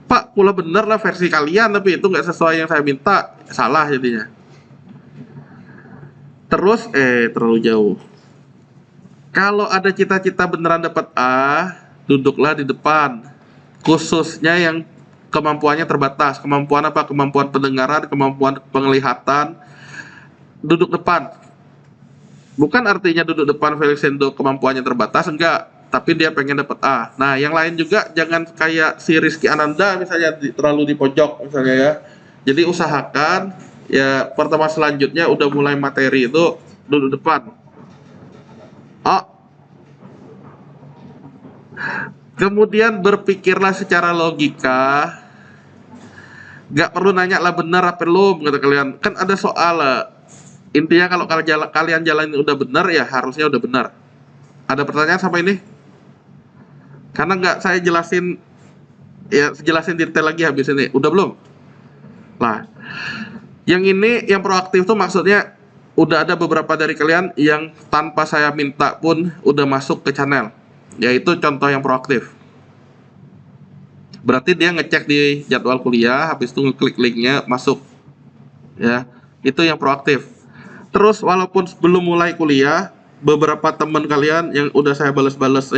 Pak, pula benar lah versi kalian, tapi itu nggak sesuai yang saya minta, salah jadinya. Terus, terlalu jauh. Kalau ada cita-cita beneran dapat A, duduklah di depan. Khususnya yang kemampuannya terbatas. Kemampuan apa? Kemampuan pendengaran, kemampuan penglihatan. Duduk depan. Bukan artinya duduk depan Felixendo kemampuannya terbatas, enggak. Tapi dia pengen dapat A. Nah, yang lain juga jangan kayak si Rizky Ananda misalnya terlalu di pojok misalnya ya. Jadi usahakan ya pertemuan selanjutnya udah mulai materi itu duduk depan. Oh, kemudian berpikirlah secara logika. Nggak perlu nanya lah benar apa belum kata kalian. Kan ada soal. Intinya kalau kalian jalanin udah benar ya harusnya udah benar. Ada pertanyaan sampai ini? Karena nggak saya jelasin ya jelasin detail lagi habis ini. Udah belum? Nah, yang ini yang proaktif tuh maksudnya udah ada beberapa dari kalian yang tanpa saya minta pun udah masuk ke channel. Yaitu contoh yang proaktif. Berarti dia ngecek di jadwal kuliah, habis itu ngeklik linknya masuk. Ya, itu yang proaktif. Terus walaupun belum mulai kuliah, beberapa teman kalian yang udah saya balas-balas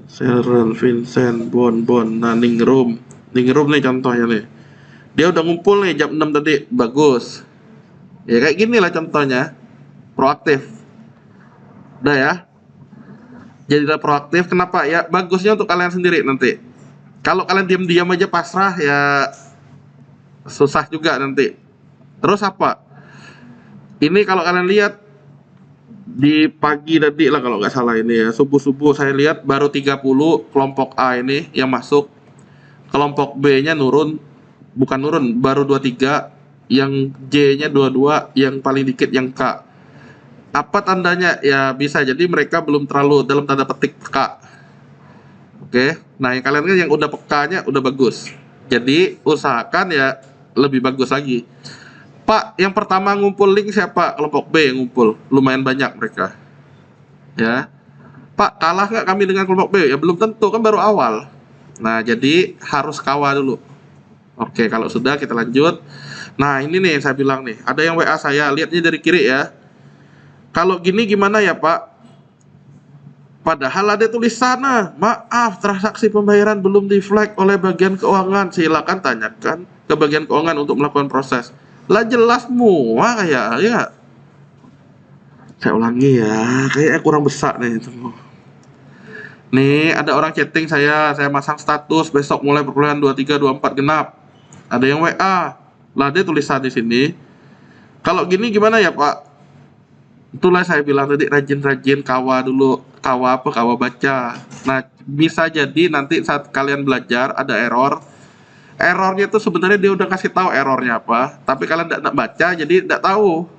Sharon, Vincent, Bon, nah Ningrum nih contohnya nih. Dia udah ngumpul nih jam 6 tadi, bagus. Ya kayak gini lah contohnya, proaktif. Udah ya. Jadilah proaktif, kenapa? Ya bagusnya untuk kalian sendiri nanti. Kalau kalian diam-diam aja pasrah ya susah juga nanti. Terus apa? Ini kalau kalian lihat di pagi tadi lah kalau nggak salah ini ya, subuh-subuh saya lihat baru 30 kelompok A ini yang masuk. Kelompok B-nya bukan nurun, baru 23, yang J-nya 22, yang paling dikit yang K. Apa tandanya? Ya bisa jadi mereka belum terlalu dalam tanda petik peka. Oke, nah yang kalian kan yang udah pekanya udah bagus. Jadi usahakan ya lebih bagus lagi. Pak, yang pertama ngumpul link siapa? Kelompok B yang ngumpul. Lumayan banyak mereka. Ya. Pak, kalah nggak kami dengan kelompok B? Ya belum tentu, kan baru awal. Nah, jadi harus kawal dulu. Oke, kalau sudah kita lanjut. Nah, ini nih yang saya bilang nih. Ada yang WA saya, lihatnya dari kiri ya. Kalau gini gimana ya Pak? Padahal ada tulisan, maaf transaksi pembayaran belum di-flag oleh bagian keuangan. Silakan tanyakan ke bagian keuangan untuk melakukan proses. Lah jelas semua kayak ya. Saya ulangi ya, kayaknya kurang besar nih itu. Nih, ada orang chatting saya masang status besok mulai perkuliahan 23 24 genap. Ada yang WA. Lah dia tulisan di sini. Kalau gini gimana ya, Pak? Itulah saya bilang tadi rajin-rajin kawa dulu. Kawa apa? Kawa baca. Nah, bisa jadi nanti saat kalian belajar ada error. Errornya itu sebenarnya dia udah kasih tahu errornya apa, tapi kalian tidak baca jadi tidak tahu.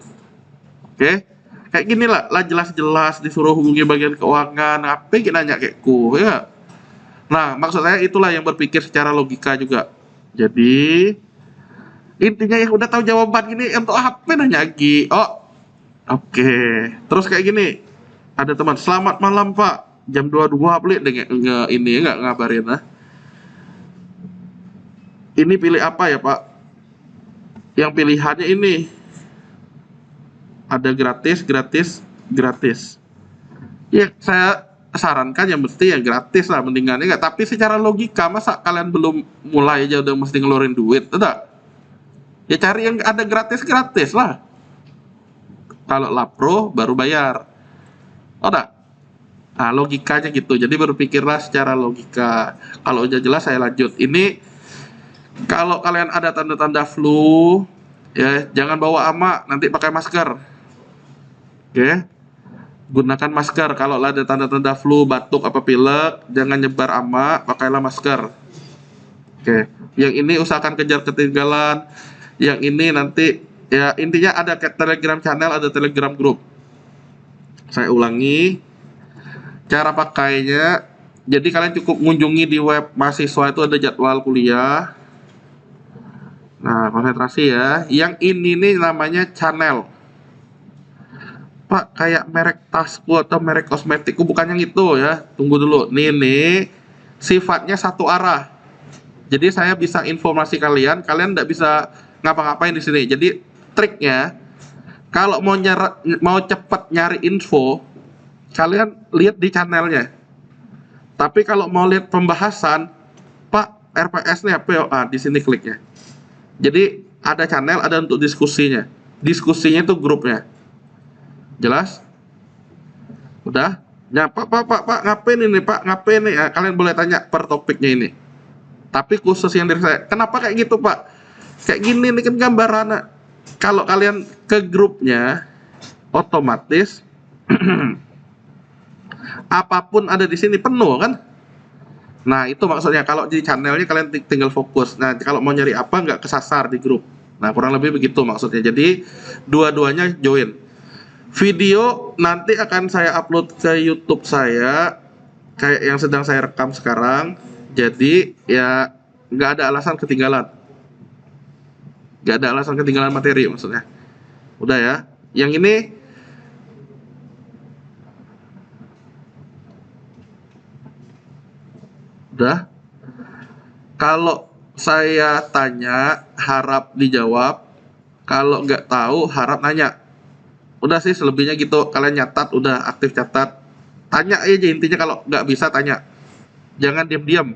Oke, kayak gini lah jelas-jelas disuruh hubungi bagian keuangan, apa yang nanya kayak ku ya. Nah, maksud saya itulah yang berpikir secara logika juga. Jadi intinya yang udah tahu jawaban ini untuk apa nanya lagi. Oh, oke. Terus kayak gini, ada teman, selamat malam Pak, jam 22 pelit ini nggak ngabarin lah. Ini pilih apa ya Pak? Yang pilihannya ini ada gratis. Ya saya sarankan yang mesti yang gratis lah mendingan enggak. Tapi secara logika masa kalian belum mulai aja udah mesti ngeluarin duit, tidak? Ya cari yang ada gratis lah. Kalau Lapro baru bayar. Oh enggak? Nah, logikanya gitu. Jadi berpikirlah secara logika. Kalau udah jelas saya lanjut. Ini kalau kalian ada tanda-tanda flu, ya jangan bawa ama, nanti pakai masker. Oke? Gunakan masker. Kalau ada tanda-tanda flu, batuk apa pilek, jangan nyebar ama, pakailah masker. Oke. Yang ini usahakan kejar ketinggalan. Yang ini nanti ya intinya ada Telegram channel, ada Telegram group. Saya ulangi, cara pakainya. Jadi kalian cukup mengunjungi di web mahasiswa, itu ada jadwal kuliah. Nah, konsentrasi ya. Yang ini nih namanya channel. Pak, kayak merek tasku atau merek kosmetikku, bukan yang itu ya. Tunggu dulu. Nih, sifatnya satu arah. Jadi saya bisa informasi kalian nggak bisa ngapa-ngapain di sini. Jadi triknya, kalau mau cepat nyari info, kalian lihat di channelnya. Tapi kalau mau lihat pembahasan, Pak, RPS nih apa ya? Ah, di sini kliknya. Jadi ada channel, ada untuk diskusinya. Diskusinya itu grupnya. Jelas? Udah? Ya, Pak, ngapain ini, Pak? Ngapain nih? Ya, kalian boleh tanya per topiknya ini. Tapi khusus yang dari saya, kenapa kayak gitu, Pak? Kayak gini nih kan gambaran. Kalau kalian ke grupnya, otomatis apapun ada di sini penuh kan? Nah, itu maksudnya. Kalau di channelnya kalian tinggal fokus. Nah, kalau mau nyari apa nggak kesasar di grup. Nah, kurang lebih begitu maksudnya. Jadi dua-duanya join. Video nanti akan saya upload ke YouTube saya, kayak yang sedang saya rekam sekarang. Jadi ya nggak ada alasan ketinggalan. Nggak ada alasan ketinggalan materi maksudnya. Udah ya. Yang ini udah. Kalau saya tanya harap dijawab. Kalau nggak tahu harap nanya. Udah sih selebihnya gitu. Kalian nyatat, udah aktif catat. Tanya aja intinya, kalau nggak bisa tanya. Jangan diam-diam.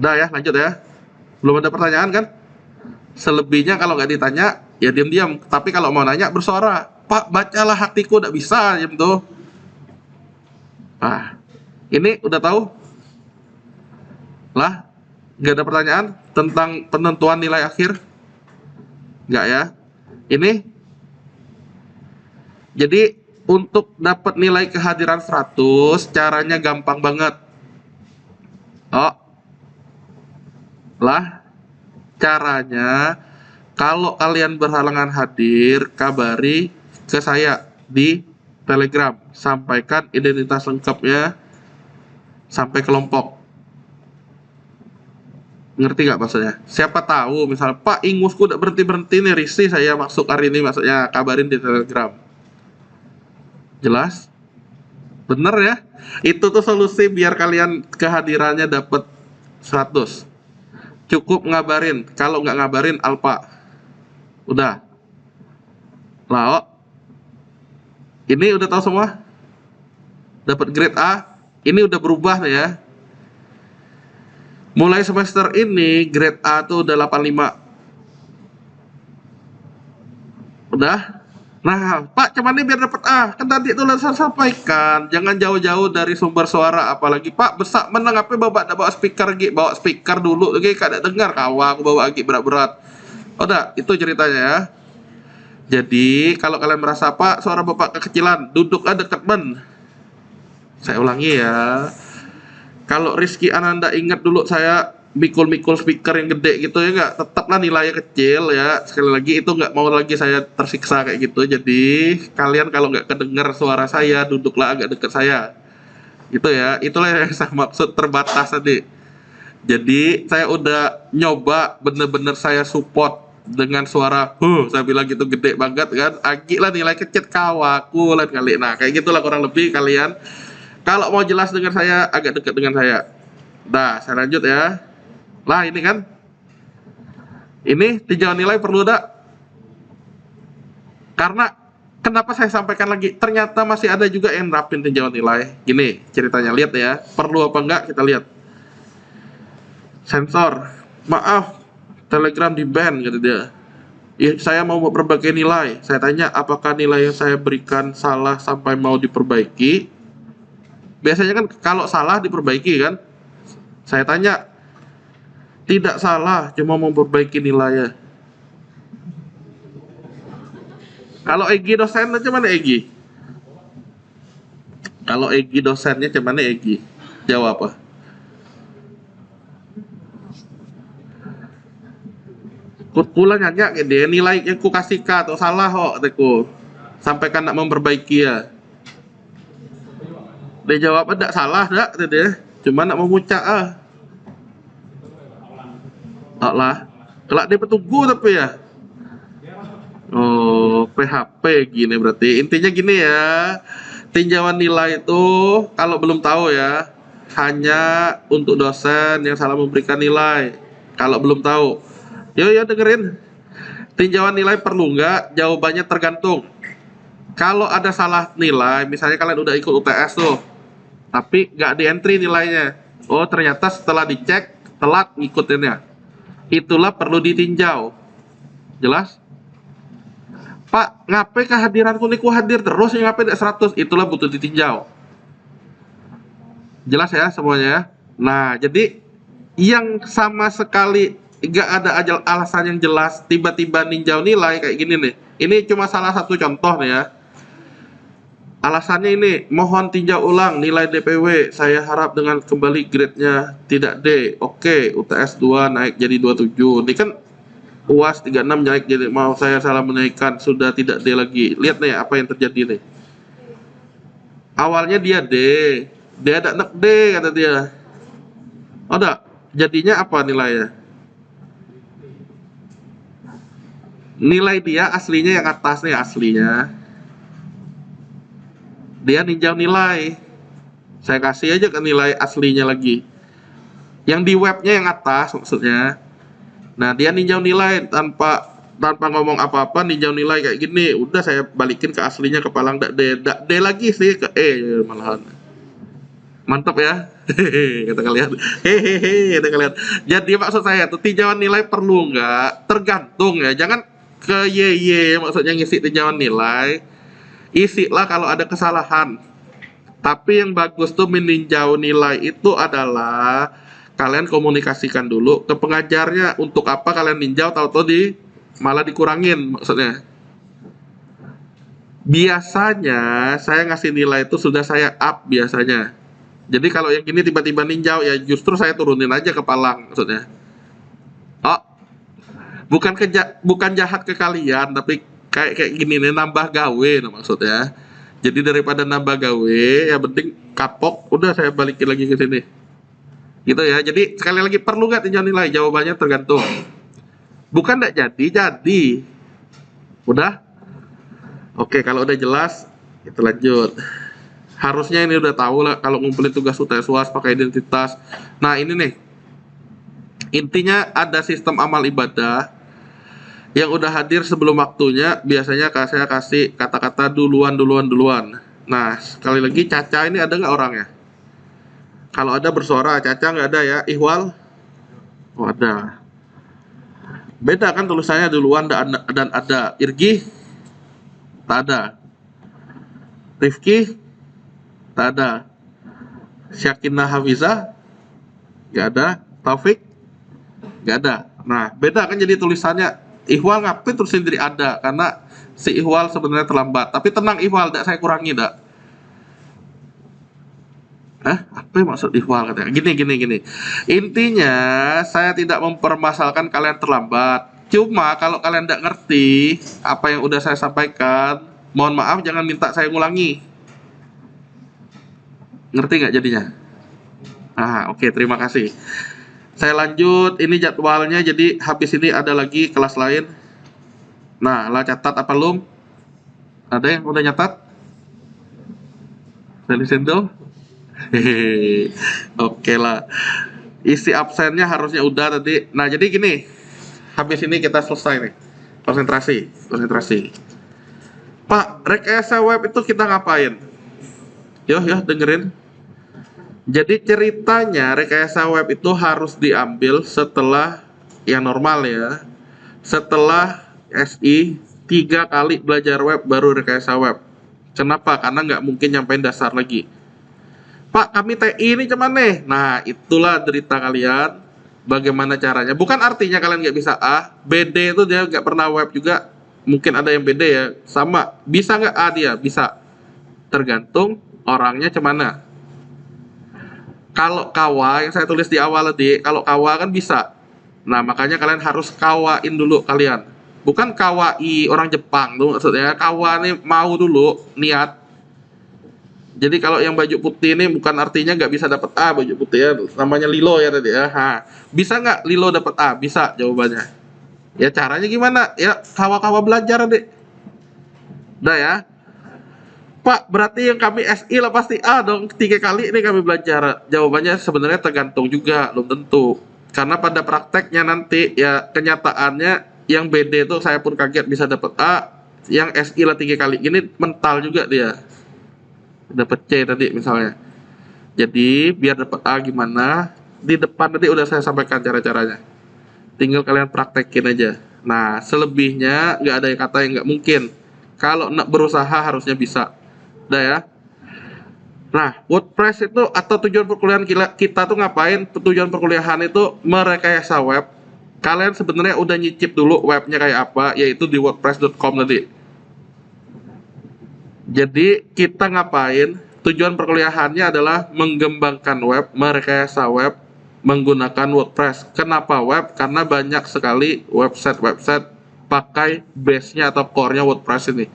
Udah ya, lanjut ya. Belum ada pertanyaan kan? Selebihnya kalau nggak ditanya, ya diam-diam. Tapi kalau mau nanya, bersuara. Pak, bacalah hatiku, nggak bisa jam tuh. Nah, ini udah tahu? Lah, nggak ada pertanyaan tentang penentuan nilai akhir? Nggak ya? Ini jadi untuk dapat nilai kehadiran 100, caranya gampang banget. Oh, lah, caranya kalau kalian berhalangan hadir, kabari ke saya di Telegram. Sampaikan identitas lengkapnya sampai kelompok. Ngerti nggak maksudnya? Siapa tahu, misalnya, Pak, ingusku udah berhenti-berhenti nih, risih saya masuk hari ini, maksudnya kabarin di Telegram. Jelas? Bener ya? Itu tuh solusi biar kalian kehadirannya dapat 100. Cukup ngabarin. Kalau nggak ngabarin, alpa. Udah. Lah, ini udah tahu semua? Dapat grade A. Ini udah berubah nih ya. Mulai semester ini, grade A tuh udah 85. Udah? Nah, Pak, cuman ini biar dapat A. Kan tadi itu saya sampaikan, jangan jauh-jauh dari sumber suara. Apalagi, Pak, besak menang apa bawa speaker lagi. Bawa speaker dulu lagi, kada dengar kawa aku bawa lagi berat-berat. Udah, itu ceritanya ya. Jadi, kalau kalian merasa, Pak, suara Bapak kekecilan, duduk dekat men. Saya ulangi ya. Kalau Rizky Ananda ingat dulu saya mikul-mikul speaker yang gede gitu ya, nggak, tetaplah nilainya kecil ya. Sekali lagi itu nggak mau lagi saya tersiksa kayak gitu. Jadi kalian kalau nggak kedengar suara saya, duduklah agak dekat saya gitu ya. Itulah yang saya maksud terbatas tadi. Jadi saya udah nyoba bener-bener saya support dengan suara saya bilang gitu gede banget kan, agi lah nilai kecil kawaku lain kali. Nah kayak gitulah kurang lebih kalian. Kalau mau jelas dengan saya, agak dekat dengan saya. Nah saya lanjut ya. Lah ini kan, ini tinjauan nilai perlu ada. Karena kenapa saya sampaikan lagi, ternyata masih ada juga yang nerapin tinjauan nilai. Gini ceritanya, lihat ya, perlu apa enggak kita lihat. Sensor, maaf, Telegram di ban gitu dia. Saya mau memperbaiki nilai. Saya tanya, apakah nilai yang saya berikan salah sampai mau diperbaiki? Biasanya kan kalau salah diperbaiki kan? Saya tanya, tidak salah, cuma memperbaiki nilainya. Kalau Egi dosennya cuman Egi. Kalau Egi dosennya cuman Egi. Jawab apa? Kula nanya ke dia nilai yang ku kasih ka atau salah kok teku. Sampai kan nak memperbaiki ya. Dia jawab ada salah dak dia. Cuma nak memucak ah. Tak lah. Kelak dia petunggu tapi ya. Oh, PHP gini berarti. Intinya gini ya. Tinjauan nilai itu kalau belum tahu ya, hanya untuk dosen yang salah memberikan nilai. Kalau belum tahu. Yo dengerin. Tinjauan nilai perlu nggak? Jawabannya tergantung. Kalau ada salah nilai, misalnya kalian udah ikut UTS tuh, tapi nggak di entry nilainya. Oh ternyata setelah dicek telat ngikutinnya. Itulah perlu ditinjau. Jelas? Pak, ngapain kehadiranku niku hadir terus yang ngapain 100? Itulah butuh ditinjau. Jelas ya semuanya ya? Nah, jadi yang sama sekali nggak ada alasan yang jelas tiba-tiba ninjau nilai kayak gini nih. Ini cuma salah satu contoh nih ya. Alasannya ini, mohon tinjau ulang nilai DPW. Saya harap dengan kembali grade-nya tidak D. Oke, UTS 2 naik jadi 27. Ini kan UAS 36 naik jadi, mau saya salah menaikkan, sudah tidak D lagi. Lihat nih apa yang terjadi nih. Awalnya dia D. Dia ada nek D kata dia. Oh enggak, jadinya apa nilainya? Nilai dia aslinya yang atas nih aslinya. Dia ninjau nilai. Saya kasih aja ke nilai aslinya lagi. Yang di webnya yang atas maksudnya. Nah, dia ninjau nilai tanpa ngomong apa-apa, ninjau nilai kayak gini. Udah saya balikin ke aslinya ke Palang D lagi sih ke E malahan. Mantap ya. Hehehe kata kalian. Hehehe kata kalian. Jadi maksud saya tuh tinjauan nilai perlu nggak? Tergantung ya. Jangan ke YY maksudnya ngisi tinjauan nilai. Isilah kalau ada kesalahan. Tapi yang bagus tuh meninjau nilai itu adalah kalian komunikasikan dulu ke pengajarnya untuk apa kalian ninjau tahu-tahu malah dikurangin maksudnya. Biasanya saya ngasih nilai itu sudah saya up biasanya. Jadi kalau yang gini tiba-tiba ninjau ya justru saya turunin aja ke Palang maksudnya. Oh, bukan jahat ke kalian tapi kayak gini nih nambah gawe no, maksudnya. Jadi daripada nambah gawe ya penting kapok udah saya balikin lagi ke sini. Gitu ya. Jadi sekali lagi perlu nggak tinjau nilai? Jawabannya tergantung. Bukan nggak jadi. Udah? Oke, kalau udah jelas kita lanjut. Harusnya ini udah tahu lah kalau ngumpulin tugas UTS UAS pakai identitas. Nah, ini nih. Intinya ada sistem amal ibadah yang udah hadir sebelum waktunya, biasanya saya kasih kata-kata duluan. Nah, sekali lagi Caca ini ada nggak orangnya? Kalau ada bersuara, Caca nggak ada ya? Ihwal? Oh ada. Beda kan tulisannya duluan dan ada. Irgi? Tak ada. Rifki? Tak ada. Syakinah Hafiza? Nggak ada. Taufik? Nggak ada. Nah, beda kan jadi tulisannya. Ihwal ngapain terus sendiri ada karena si Ihwal sebenarnya terlambat. Tapi tenang Ihwal, tidak saya kurangi dak. Apa yang maksud Ihwal katanya? Gini. Intinya saya tidak mempermasalahkan kalian terlambat. Cuma kalau kalian tidak ngerti apa yang udah saya sampaikan, mohon maaf jangan minta saya ngulangi. Ngerti nggak jadinya? Oke, terima kasih. Saya lanjut, ini jadwalnya, jadi habis ini ada lagi kelas lain. Nah, lah catat apa belum? Ada yang udah nyatat? Selisendo? Hehehe. Oke lah. Isi absennya harusnya udah tadi. Nah, jadi gini. Habis ini kita selesai nih. Konsentrasi. Pak, rekayasa web itu kita ngapain? Yo, dengerin. Jadi ceritanya rekayasa web itu harus diambil setelah yang normal ya. Setelah SI 3 kali belajar web baru rekayasa web. Kenapa? Karena nggak mungkin nyampein dasar lagi. Pak, kami TI ini cuman nih. Nah, itulah derita kalian. Bagaimana caranya? Bukan artinya kalian nggak bisa A, BD itu dia nggak pernah web juga. Mungkin ada yang BD ya, sama. Bisa nggak A dia? Bisa. Tergantung orangnya cemana. Kalau kawa yang saya tulis di awal tadi, kalau kawa kan bisa. Nah, makanya kalian harus kawain dulu kalian. Bukan kawai orang Jepang tuh maksudnya. Kawa nih mau dulu niat. Jadi kalau yang baju putih ini bukan artinya nggak bisa dapat A baju putih ya. Namanya Lilo ya tadi ya. Ha. Bisa nggak Lilo dapat A? Bisa jawabannya. Ya caranya gimana? Ya kawa-kawa belajar deh. Udah ya. Pak, berarti yang kami SI lah pasti A dong. 3 kali ini kami belajar. Jawabannya sebenarnya tergantung juga, belum tentu. Karena pada prakteknya nanti ya kenyataannya yang BD itu saya pun kaget bisa dapat A. Yang SI lah 3 kali ini mental juga dia. Dapat C tadi misalnya. Jadi biar dapat A gimana? Di depan tadi udah saya sampaikan cara-caranya. Tinggal kalian praktekin aja. Nah, selebihnya nggak ada yang kata yang nggak mungkin. Kalau nak berusaha harusnya bisa. Udah ya. Nah, WordPress itu atau tujuan perkuliahan kita tuh ngapain? Tujuan perkuliahan itu merekayasa web. Kalian sebenarnya udah nyicip dulu webnya kayak apa, yaitu di wordpress.com tadi. Jadi kita ngapain? Tujuan perkuliahannya adalah mengembangkan web, merekayasa web menggunakan WordPress. Kenapa web? Karena banyak sekali website-website pakai base-nya atau core-nya WordPress ini.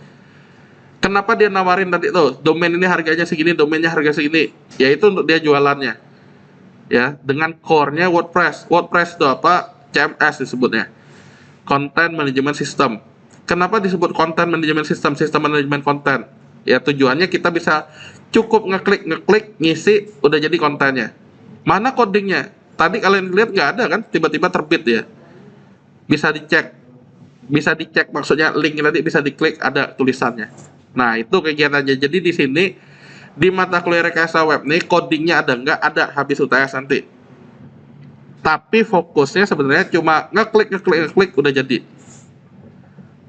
Kenapa dia nawarin tadi tuh, domain ini harganya segini, domainnya harga segini? Yaitu untuk dia jualannya. Ya, dengan core-nya WordPress. WordPress itu apa? CMS disebutnya. Content Management System. Kenapa disebut Content Management System, sistem manajemen konten? Ya tujuannya kita bisa cukup ngeklik, ngisi, udah jadi kontennya. Mana codingnya? Tadi kalian lihat nggak ada kan? Tiba-tiba terbit ya. Bisa dicek. Bisa dicek maksudnya link tadi bisa diklik ada tulisannya. Nah, itu kegiatannya. Jadi di sini di mata kuliah rekayasa web nih codingnya ada nggak? Ada habis UTS nanti. Tapi fokusnya sebenarnya cuma ngeklik udah jadi.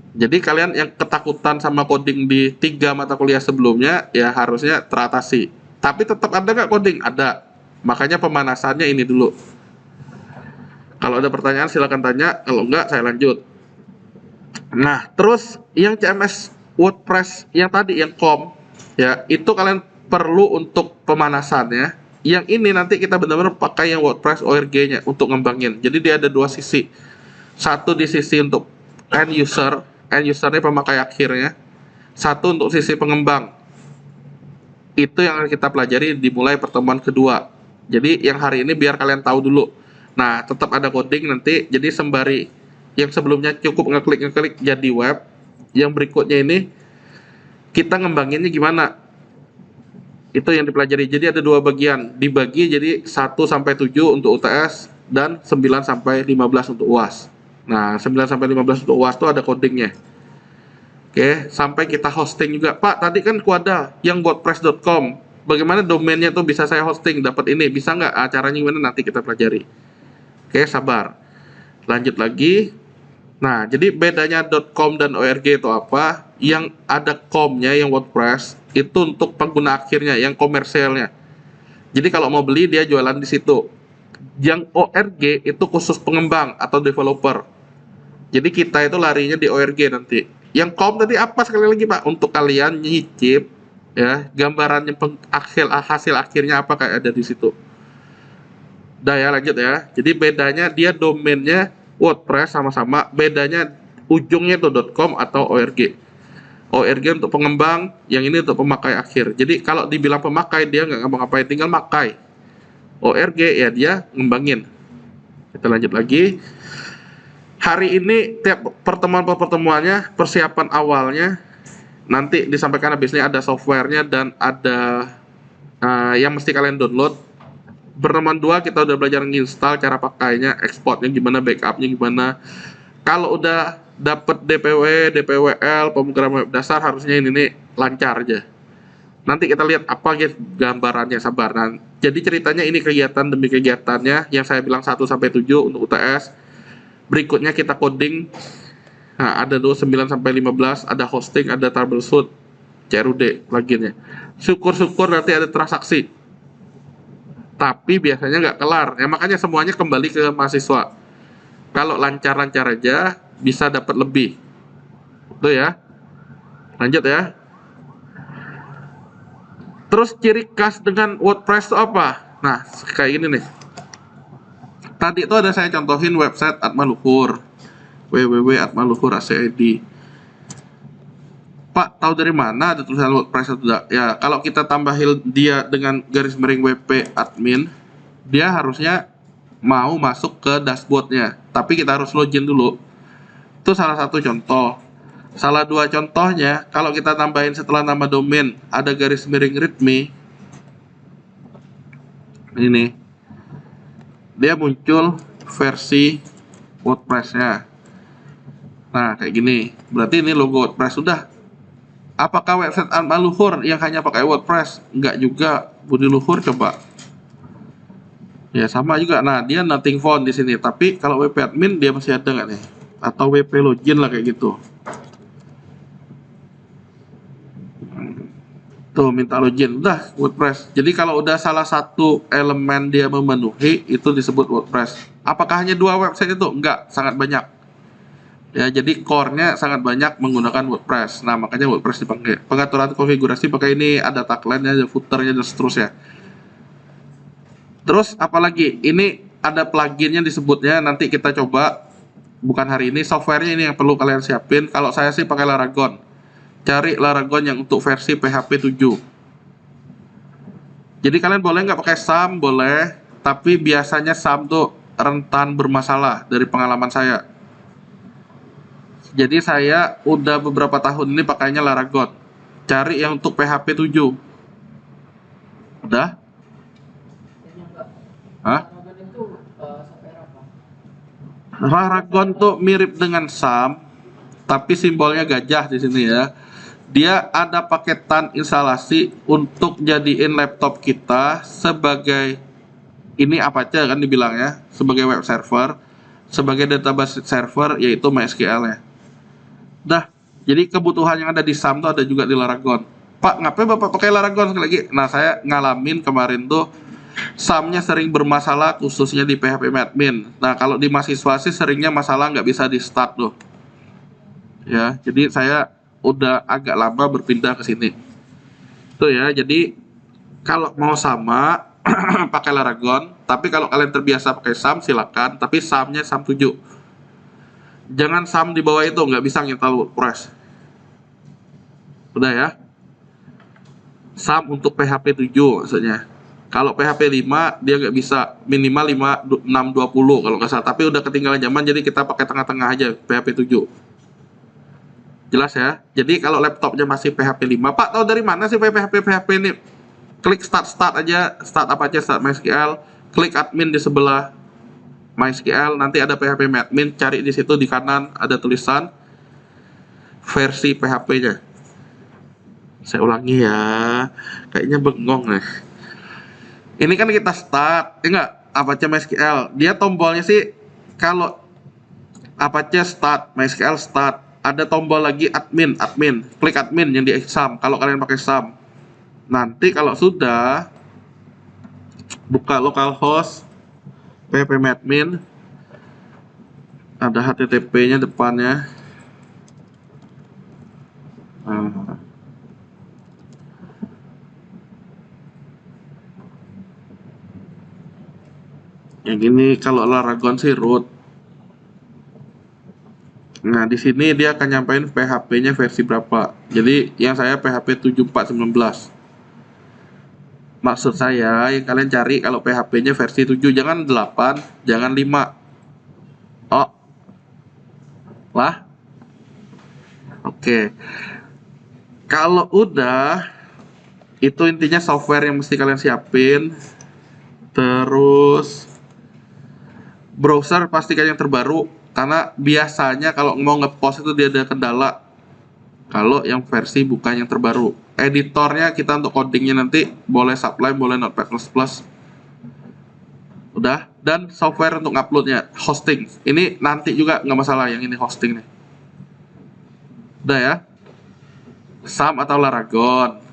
Jadi kalian yang ketakutan sama coding di 3 mata kuliah sebelumnya ya harusnya teratasi. Tapi tetap ada nggak coding? Ada. Makanya pemanasannya ini dulu. Kalau ada pertanyaan silakan tanya. Kalau enggak saya lanjut. Nah, terus yang CMS WordPress yang tadi yang com ya itu kalian perlu untuk pemanasannya. Yang ini nanti kita benar-benar pakai yang WordPress ORG-nya untuk ngembangin. Jadi dia ada 2 sisi. Satu di sisi untuk end usernya pemakai akhirnya. Satu untuk sisi pengembang. Itu yang kita pelajari dimulai pertemuan kedua. Jadi yang hari ini biar kalian tahu dulu. Nah, tetap ada coding nanti. Jadi sembari yang sebelumnya cukup ngeklik jadi web, yang berikutnya ini kita ngembanginnya gimana? Itu yang dipelajari. Jadi ada 2 bagian. Dibagi jadi 1 sampai 7 untuk UTS dan 9 sampai 15 untuk UAS. Nah, 9 sampai 15 untuk UAS itu ada codingnya. Oke, sampai kita hosting juga. Pak, tadi kan kuada yang wordpress.com. Bagaimana domainnya tuh bisa saya hosting, dapat ini, bisa nggak? Caranya gimana nanti kita pelajari. Oke, sabar. Lanjut lagi. Nah, jadi bedanya .com dan .org itu apa? Yang ada com-nya, yang WordPress, itu untuk pengguna akhirnya, yang komersialnya. Jadi kalau mau beli, dia jualan di situ. Yang .org itu khusus pengembang atau developer. Jadi kita itu larinya di .org nanti. Yang com tadi apa sekali lagi Pak? Untuk kalian nyicip ya gambarannya hasil akhirnya apa kayak ada di situ. Udah ya lanjut ya. Jadi bedanya dia domainnya WordPress sama-sama, bedanya ujungnya itu .com atau .org. .org untuk pengembang, yang ini untuk pemakai akhir. Jadi kalau dibilang pemakai dia nggak ngapa-ngapain, tinggal makai. .org ya dia ngembangin. Kita lanjut lagi. Hari ini tiap pertemuannya persiapan awalnya nanti disampaikan habisnya ada softwarenya dan ada yang mesti kalian download. Pertemuan 2 kita udah belajar nginstal cara pakainya, exportnya gimana, backupnya gimana. Kalau udah dapet DPW, DPWL, pemrograman web dasar harusnya ini nih lancar aja. Nanti kita lihat apa guys gambarannya, sabar. Nah, jadi ceritanya ini kegiatan demi kegiatannya yang saya bilang 1 sampai 7 untuk UTS. Berikutnya kita coding Nah, ada tuh 9 sampai 15, ada hosting, ada troubleshoot, CRUD pluginnya. Syukur-syukur nanti ada transaksi. Tapi biasanya nggak kelar. Ya makanya semuanya kembali ke mahasiswa. Kalau lancar-lancar aja bisa dapat lebih. Tuh ya. Lanjut ya. Terus ciri khas dengan WordPress itu apa? Nah, kayak gini nih. Tadi itu ada saya contohin website Atmaluhur. www.atmaluhur.ac.id. Pak, tahu dari mana ada tulisan WordPress atau tidak? Ya, kalau kita tambahin dia dengan garis miring WP admin, dia harusnya mau masuk ke dashboardnya. Tapi kita harus login dulu. Itu salah satu contoh. Salah dua contohnya, kalau kita tambahin setelah nama domain ada garis miring readme, ini dia muncul versi WordPress-nya. Nah, kayak gini. Berarti ini logo WordPress sudah. Apakah website Atmaluhur yang hanya pakai WordPress? Enggak juga. Budi Luhur coba. Ya sama juga. Nah, dia nothing found di sini. Tapi kalau WP admin dia masih ada nggak nih? Atau WP login lah kayak gitu. Tuh minta login. Udah WordPress. Jadi kalau udah salah satu elemen dia memenuhi itu disebut WordPress. Apakah hanya dua website itu? Enggak, sangat banyak. Ya, jadi core-nya sangat banyak menggunakan WordPress. Nah, makanya WordPress dipakai. Pengaturan konfigurasi pakai ini, ada tagline-nya, ada footer-nya, dan seterusnya. Terus, apalagi? Ini ada plugin-nya disebutnya, nanti kita coba. Bukan hari ini, software-nya ini yang perlu kalian siapin. Kalau saya sih pakai Laragon. Cari Laragon yang untuk versi PHP 7. Jadi kalian boleh nggak pakai SAM? Boleh. Tapi biasanya SAM tuh rentan bermasalah dari pengalaman saya. Jadi saya udah beberapa tahun ini pakainya Laragon. Cari yang untuk PHP 7. Udah? Hah? Laragon tuh mirip dengan SAM, tapi simbolnya gajah di sini ya. Dia ada paketan instalasi untuk jadiin laptop kita sebagai ini Apache kan dibilangnya, sebagai web server, sebagai database server yaitu MySQL-nya. Dah, jadi kebutuhan yang ada di SAM tuh ada juga di Laragon. Pak, ngapain Bapak pakai Laragon sekali lagi? Nah, saya ngalamin kemarin tuh SAM-nya sering bermasalah khususnya di PHP admin. Nah, kalau di mahasiswa sih seringnya masalah nggak bisa di start tuh. Ya, jadi saya udah agak lama berpindah ke sini. Tuh ya, jadi kalau mau sama pakai Laragon, tapi kalau kalian terbiasa pakai SAM silakan, tapi SAM-nya SAM 7. Jangan SAM di bawah itu, nggak bisa nyetel WordPress. Udah ya. SAM untuk PHP 7 maksudnya. Kalau PHP 5 dia nggak bisa, minimal 5620 kalau nggak salah. Tapi udah ketinggalan zaman jadi kita pakai tengah-tengah aja PHP 7. Jelas ya. Jadi kalau laptopnya masih PHP 5, Pak tahu dari mana sih PHP ini? Klik start aja, start apa aja, start MySQL, klik admin di sebelah MySQL, nanti ada PHP admin, cari di situ di kanan ada tulisan versi PHP-nya. Saya ulangi ya, kayaknya bengong nih. Ini kan kita start, enggak, Apache MySQL. Dia tombolnya sih kalau Apache start, MySQL start, ada tombol lagi admin, klik admin yang di SAM. Kalau kalian pakai SAM, nanti kalau sudah buka localhost PHP admin, ada HTTP-nya depannya. Yang gini kalau Laragon sih root. Nah, di sini dia akan nyampein PHP-nya versi berapa. Jadi yang saya PHP 7419. Maksud saya yang kalian cari kalau PHP-nya versi 7, jangan 8, jangan 5. Oh. Lah. Oke. Kalau udah, itu intinya software yang mesti kalian siapin. Terus browser pastikan yang terbaru, karena biasanya kalau mau ngepost itu dia ada kendala kalau yang versi bukan yang terbaru. Editornya kita untuk codingnya nanti boleh Sublime, boleh Notepad++. Udah. Dan software untuk uploadnya, hosting. Ini nanti juga nggak masalah, yang ini hosting nih. Udah ya. SAM atau Laragon,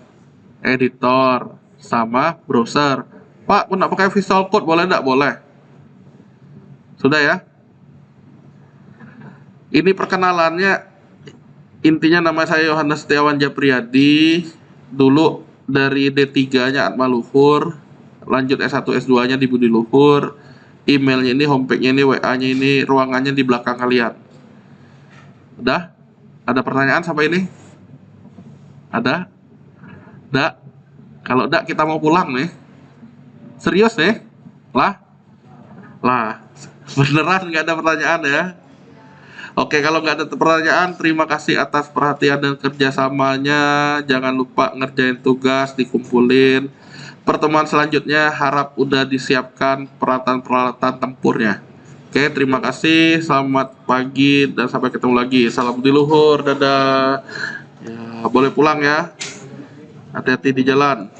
editor, sama browser. Pak, aku nggak pakai Visual Code, boleh nggak? Boleh. Sudah ya. Ini perkenalannya, intinya nama saya Yohanes Setiawan Japriyadi. Dulu dari D3-nya Atma Luhur, lanjut S1 S2-nya di Budi Luhur. Emailnya ini, homepage-nya ini, WA-nya ini, ruangannya di belakang kalian. Udah? Ada pertanyaan sampai ini? Ada? Dak? Kalau dak kita mau pulang nih. Serius nih? Lah? Lah. Beneran nggak ada pertanyaan ya? Oke, kalau nggak ada pertanyaan, terima kasih atas perhatian dan kerjasamanya. Jangan lupa ngerjain tugas, dikumpulin. Pertemuan selanjutnya harap udah disiapkan peralatan-peralatan tempurnya. Oke, terima kasih. Selamat pagi dan sampai ketemu lagi. Salam di luhur. Dadah. Ya, boleh pulang ya. Hati-hati di jalan.